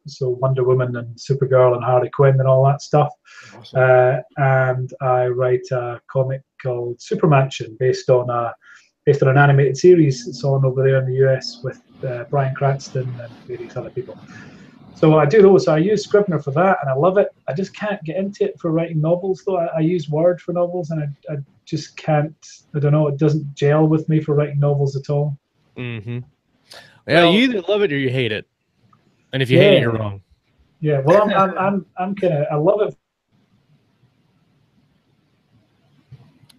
so Wonder Woman and Supergirl and Harley Quinn and all that stuff. Awesome. And I write a comic called Supermansion based on an animated series that's on over there in the US with Bryan Cranston and various other people. So I do those. So I use Scrivener for that, and I love it. I just can't get into it for writing novels, though. I use Word for novels, and I just can't. I don't know. It doesn't gel with me for writing novels at all. Mm-hmm. Yeah, you either love it or you hate it, and if you hate it, you're wrong. Yeah, well, I'm kind of, I love it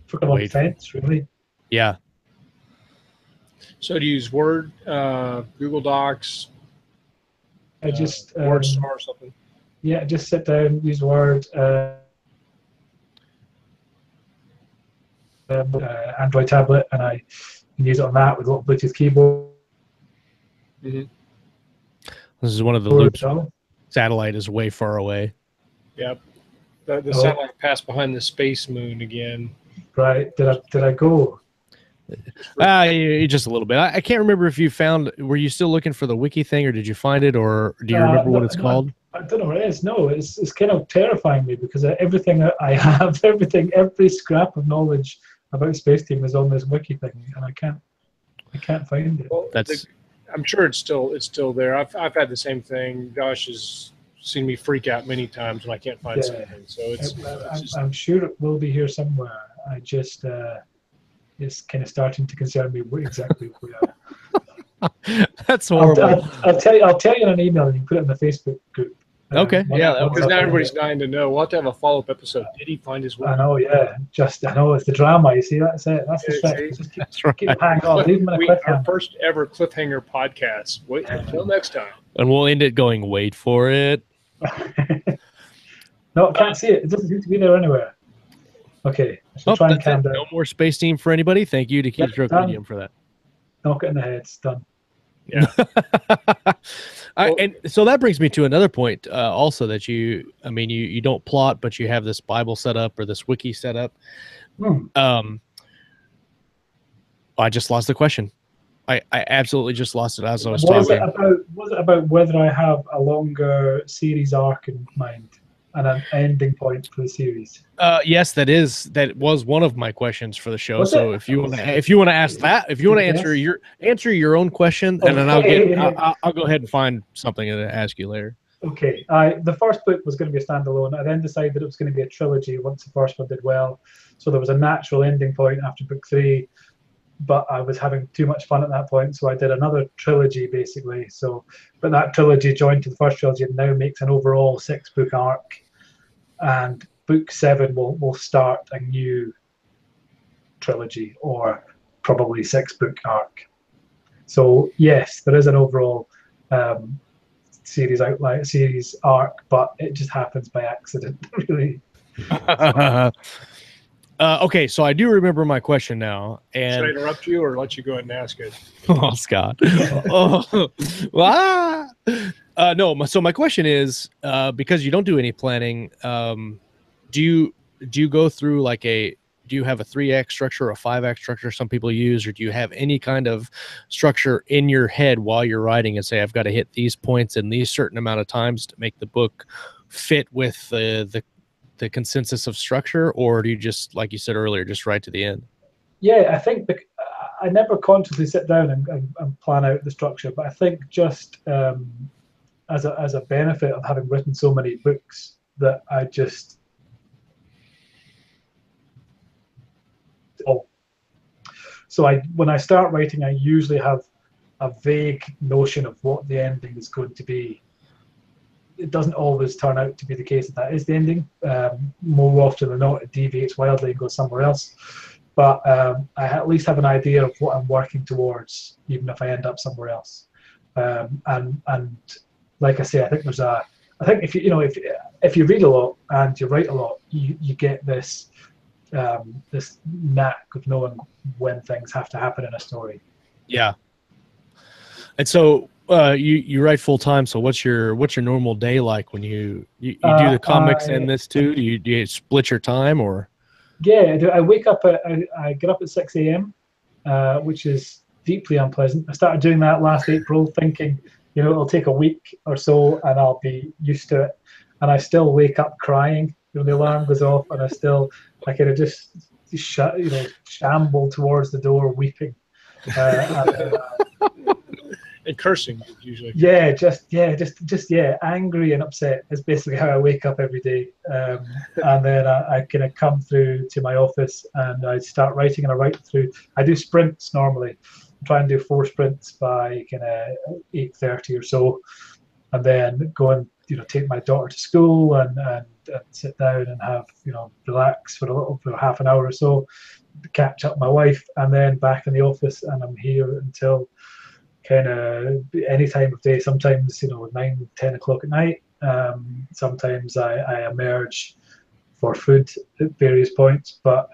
for the fence, really. Yeah. So do you use Word, Google Docs? I just WordStar or something. Yeah, just sit down, use Word. Android tablet, and I can use it on that with a little Bluetooth keyboard. Mm-hmm. This is one of the loops. Satellite is way far away. Yep. The satellite passed behind the space moon again. Right. Did I go? Just a little bit. I can't remember if you found. Were you still looking for the wiki thing, or did you find it, or do you remember what it's called? I don't know what it is. No, it's kind of terrifying me because everything that I have, every scrap of knowledge about Space Team is on this wiki thing, and I can't find it. Well, I'm sure it's still there. I've had the same thing. Josh has seen me freak out many times when I can't find something. So I'm sure it will be here somewhere. I just it's kind of starting to concern me exactly where. That's horrible. I'll tell you in an email, and you can put it in the Facebook group. Okay. Because now everybody's dying to know. We'll have to have a follow-up episode. Did he find his way? I know, yeah. I know it's the drama. You see, that's it. That's the trick. Just keep hanging on. Leave them in a cliffhanger. Our first ever cliffhanger podcast. Wait until next time. And we'll end it going, wait for it. No, I can't see it. It doesn't seem to be there anywhere. Okay, I should try and That's calm it. down. No more space team for anybody. Thank you to Keystroke done. Medium for that. Knock it in the head. It's done. Yeah. And so that brings me to another point also that you don't plot, but you have this Bible set up or this wiki set up. I just lost the question. I absolutely just lost it as I was talking. Was it about whether I have a longer series arc in mind and an ending point for the series? Yes, that was one of my questions for the show. Was so it? if you want to ask that, if you want to answer your own question, and then I'll go ahead and find something to ask you later. Okay. The first book was going to be a standalone. I then decided that it was going to be a trilogy once the first one did well. So there was a natural ending point after book 3. But I was having too much fun at that point, so I did another trilogy basically. But that trilogy joined to the first trilogy and now makes an overall 6-book arc. And book 7 will start a new trilogy or probably 6-book arc. So yes, there is an overall series arc, but it just happens by accident, really. Okay, so I do remember my question now. And should I interrupt you or let you go ahead and ask it? Oh, Scott. No. So my question is, because you don't do any planning, do you go through do you have a 3-act structure, a 5-act structure some people use, or do you have any kind of structure in your head while you're writing and say, I've got to hit these points in these certain amount of times to make the book fit with the consensus of structure, or do you just, like you said earlier, just write to the end? Yeah, I think I never consciously sit down and plan out the structure, but I think just as a benefit of having written so many books that I just when I start writing, I usually have a vague notion of what the ending is going to be. It doesn't always turn out to be the case that is the ending. More often than not, it deviates wildly and goes somewhere else. But I at least have an idea of what I'm working towards, even if I end up somewhere else. And like I say, I think if you read a lot and you write a lot, you get this this knack of knowing when things have to happen in a story. Yeah. And so you write full time. So what's your normal day like when you do the comics and this too? Do you split your time or? Yeah, I wake up I get up at 6 a.m., which is deeply unpleasant. I started doing that last April, thinking it'll take a week or so and I'll be used to it. And I still wake up crying when the alarm goes off, and I kind of just shamble towards the door weeping. And cursing usually. Angry and upset is basically how I wake up every day. And then I kind of come through to my office and I start writing, and I write through. I do sprints normally. I try and do 4 sprints by kind of 8:30 or so, and then go and take my daughter to school and sit down and have relax for half an hour or so, catch up with my wife, and then back in the office, and I'm here until kind of any time of day. Sometimes 9-10 o'clock at night. Sometimes I emerge for food at various points, but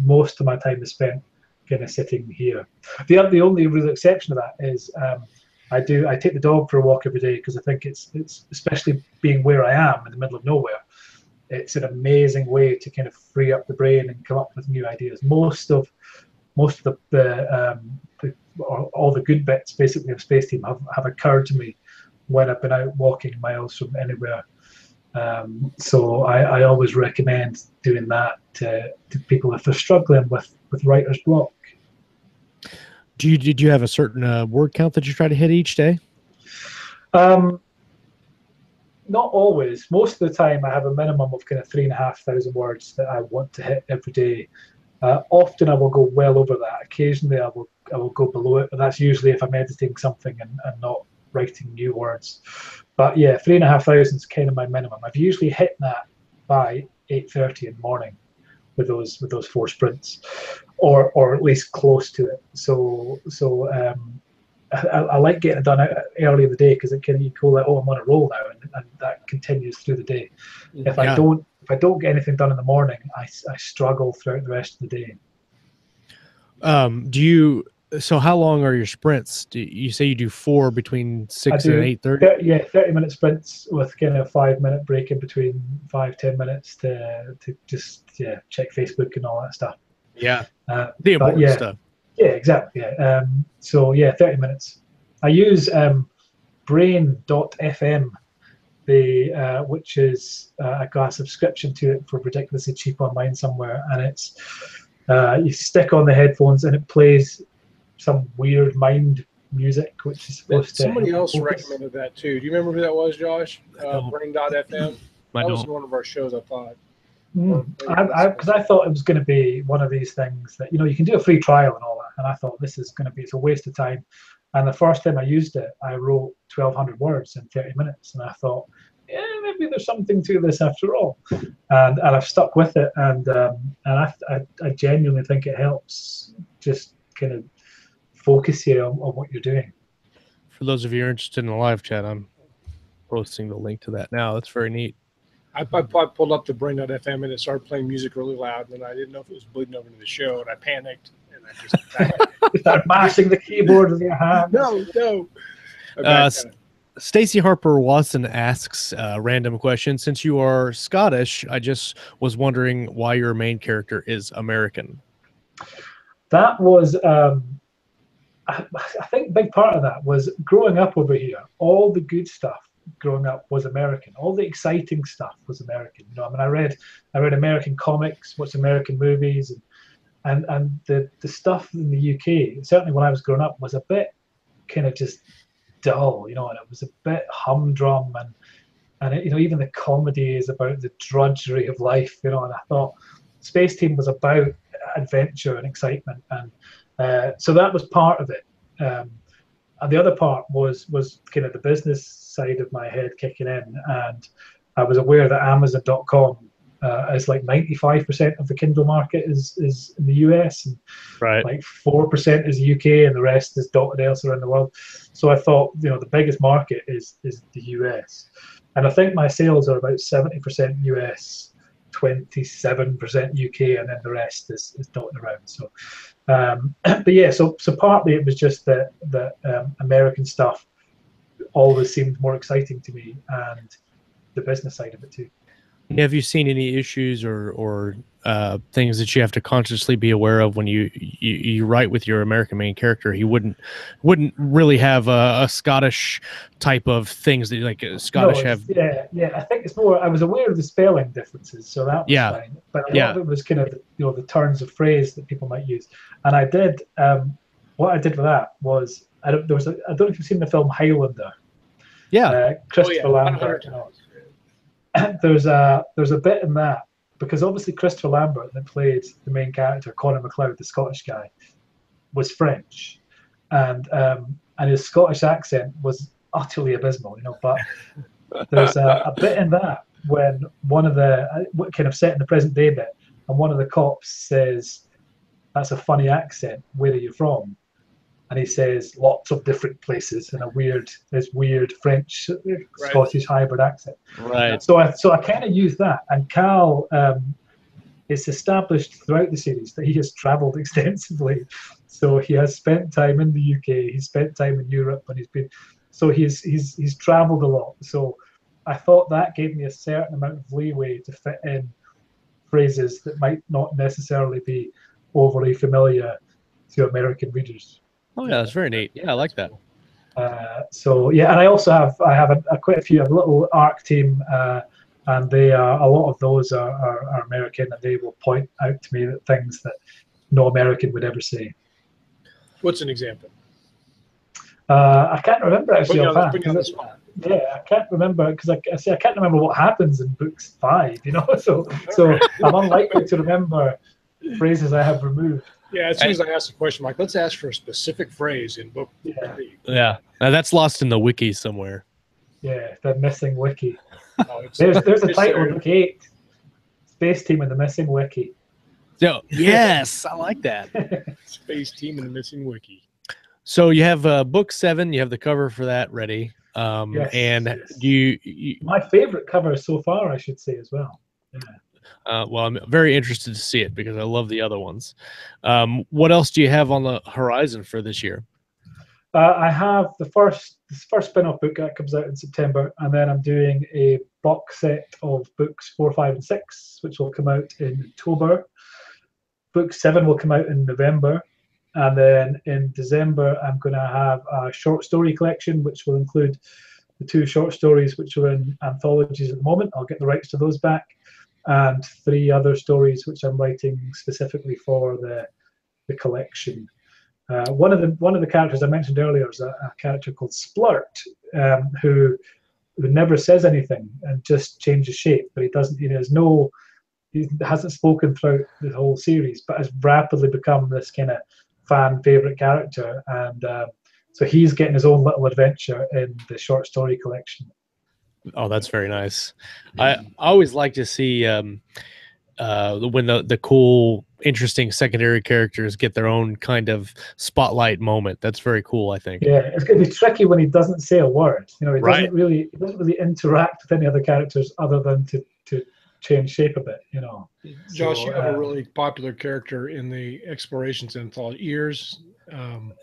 most of my time is spent kind of sitting here. The only real exception to that is I take the dog for a walk every day, because I think it's especially being where I am in the middle of nowhere, it's an amazing way to kind of free up the brain and come up with new ideas. Most of all the good bits basically of Space Team have occurred to me when I've been out walking miles from anywhere. So I always recommend doing that to people if they're struggling with writer's block. Did you have a certain word count that you try to hit each day? Not always. Most of the time I have a minimum of kind of 3,500 words that I want to hit every day. Often I will go well over that. Occasionally I will go below it, but that's usually if I'm editing something and not writing new words. But yeah, 3,500 is kind of my minimum. I've usually hit that by 8:30 in the morning with those 4 sprints, or at least close to it. So I like getting it done early in the day because it can you go like, oh, I'm on a roll now, and that continues through the day. If I don't get anything done in the morning, I struggle throughout the rest of the day. So how long are your sprints? You say you do 4 between 6 and 8:30? 30-minute sprints with kind of 5-minute break in between, 5-10 minutes to just check Facebook and all that stuff. Yeah, the important stuff. Yeah, exactly. Yeah. 30 minutes. I use brain.fm, which is I got a subscription to it for ridiculously cheap online somewhere, and it's you stick on the headphones and it plays some weird mind music, which is supposed to. Somebody else recommended that too. Do you remember who that was, Josh? Brain.fm. That was one of our shows, I thought. Because I thought it was going to be one of these things that you can do a free trial and all that, and I thought it's a waste of time. And the first time I used it, I wrote 1,200 words in 30 minutes, and I thought, maybe there's something to this after all. And I've stuck with it, and I genuinely think it helps just kind of focus you on what you're doing. For those of you interested in the live chat, I'm posting the link to that now. That's very neat. I pulled up the Brain.fm and it started playing music really loud, and I didn't know if it was bleeding over to the show, and I panicked, and I just start mashing the keyboard with your hand. No. Stacey Harper Watson asks a random question. Since you are Scottish, I just was wondering why your main character is American. That was, I think a big part of that was growing up over here. All the good stuff growing up was American. All the exciting stuff was American. I read American comics, watched American movies, and the stuff in the UK, certainly when I was growing up, was a bit kind of just dull, and it was a bit humdrum, and even the comedy is about the drudgery of life, and I thought Space Team was about adventure and excitement, and so that was part of it. And the other part was kind of the business side of my head kicking in, and I was aware that Amazon.com is like 95% of the Kindle market is in the US, and like 4% is UK, and the rest is dotted else around the world. So I thought, the biggest market is the US, and I think my sales are about 70% US, 27% UK, and then the rest is dotted around. So, but yeah, so partly it was just that American stuff always seemed more exciting to me, and the business side of it too. Have you seen any issues or things that you have to consciously be aware of when you write with your American main character? He wouldn't really have a Scottish type of things that like Scottish have. Yeah. I think it's more. I was aware of the spelling differences, so that was fine. But a lot of it was kind of the turns of phrase that people might use. And I did. What I did with that was I don't know if you've seen the film Highlander. Yeah. Christopher Lambert. There's a bit in that, because obviously Christopher Lambert, that played the main character, Conor McLeod, the Scottish guy, was French, and his Scottish accent was utterly abysmal, But there's a bit in that when one of the kind of set in the present day bit, and one of the cops says, "That's a funny accent. Where are you from?" And he says lots of different places in this weird French Scottish hybrid accent. Right. So I kind of use that. And Cal, it's established throughout the series that he has travelled extensively. So he has spent time in the UK. He's spent time in Europe, and he's travelled a lot. So I thought that gave me a certain amount of leeway to fit in phrases that might not necessarily be overly familiar to American readers. Oh yeah, that's very neat. Yeah, I like that. And I also have quite a few. I have a little ARC team, and they are, a lot of those are American, and they will point out to me that things that no American would ever say. What's an example? I can't remember actually. Yeah, I can't remember because I can't remember what happens in books 5. So I'm unlikely to remember phrases I have removed. Yeah, as soon as I ask the question, Mike, let's ask for a specific phrase in book 3. Yeah. Now that's lost in the wiki somewhere. Yeah, the missing wiki. There's a title of book 8. Space Team and the Missing Wiki. So yes, I like that. Space Team and the Missing Wiki. So you have book 7. You have the cover for that ready. Yes, And yes. do you My favorite cover so far, I should say, as well. Yeah. well, I'm very interested to see it because I love the other ones. What else do you have on the horizon for this year? I have this first spin-off book that comes out in September, and then I'm doing a box set of books 4, 5, and 6, which will come out in October. Book 7 will come out in November, and then in December I'm going to have a short story collection, which will include the 2 short stories which are in anthologies at the moment. I'll get the rights to those back, and 3 other stories which I'm writing specifically for the collection. One of the characters I mentioned earlier is a character called Splurt, who never says anything and just changes shape. But he doesn't. He hasn't spoken throughout the whole series, but has rapidly become this kind of fan favorite character. And so he's getting his own little adventure in the short story collection. Oh, that's very nice. I always like to see when the cool, interesting secondary characters get their own kind of spotlight moment. That's very cool, I think. Yeah, it's going to be tricky when he doesn't say a word. He Right. doesn't really interact with any other characters other than to change shape a bit. Josh, So, you have a really popular character in the Explorations anthology. Ears,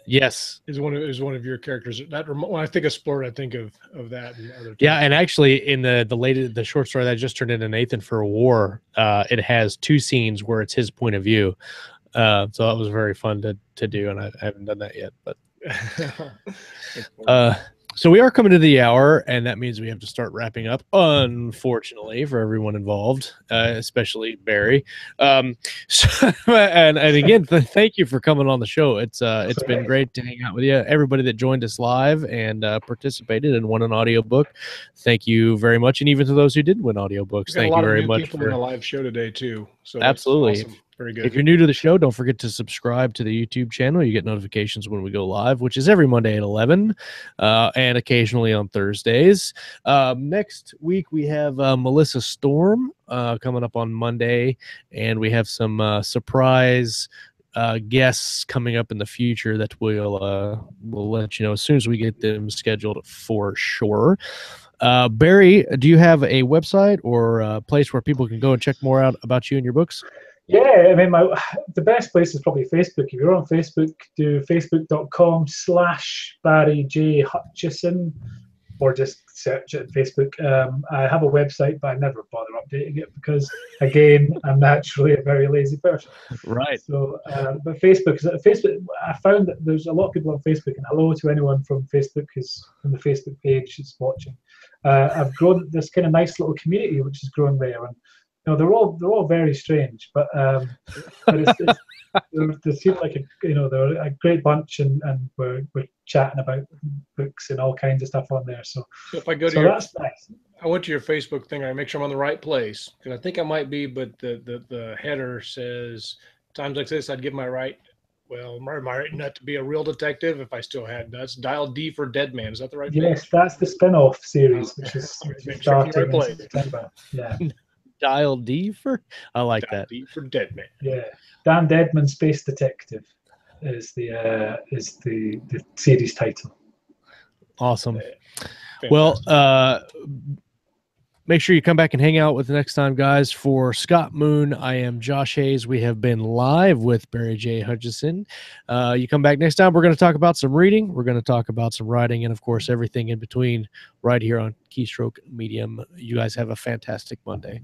Yes. is one of your characters. When I think of Splurt, I think of that and other. Yeah, and actually, in the short story that I just turned into Nathan for a War, it has 2 scenes where it's his point of view. So that was very fun to do, and I haven't done that yet. But so we are coming to the hour, and that means we have to start wrapping up, unfortunately, for everyone involved, especially Barry. And again, thank you for coming on the show. It's been great to hang out with you. Everybody that joined us live and participated and won an audiobook, thank you very much. And even to those who didn't win audiobooks, thank you very much for the live show today too. So absolutely. That's awesome. Very good. If you're new to the show, don't forget to subscribe to the YouTube channel. You get notifications when we go live, which is every Monday at 11 and occasionally on Thursdays. Next week, we have Melissa Storm coming up on Monday, and we have some surprise guests coming up in the future that we'll let you know as soon as we get them scheduled for sure. Barry, do you have a website or a place where people can go and check more out about you and your books? Yeah, I mean, the best place is probably Facebook. If you're on Facebook, do facebook.com/Barry J Hutchison, or just search it on Facebook. I have a website, but I never bother updating it because, again, I'm naturally a very lazy person. Right. So, but Facebook, I found that there's a lot of people on Facebook, and hello to anyone from Facebook who's from the Facebook page who's watching. I've grown this kind of nice little community which is growing there, and they're all very strange, but they seem like they're a great bunch, and we're chatting about books and all kinds of stuff on there. So if I go to that's nice. I went to your Facebook thing. I make sure I'm on the right place because I think I might be, but the header says times like this I'd give my right nut to be a real detective if I still had nuts. Dial D for Dead Man. Is that the right? Yes, page? That's the spin-off series, which is starting in September. Yeah. Dial D for? I like Dial that. D for Dead Man. Yeah, Dan Deadman, Space Detective, is the series title. Awesome. Well, make sure you come back and hang out with the next time, guys. For Scott Moon, I am Josh Hayes. We have been live with Barry J Hutchison. You come back next time. We're going to talk about some reading. We're going to talk about some writing, and of course, everything in between right here on Keystroke Medium. You guys have a fantastic Monday.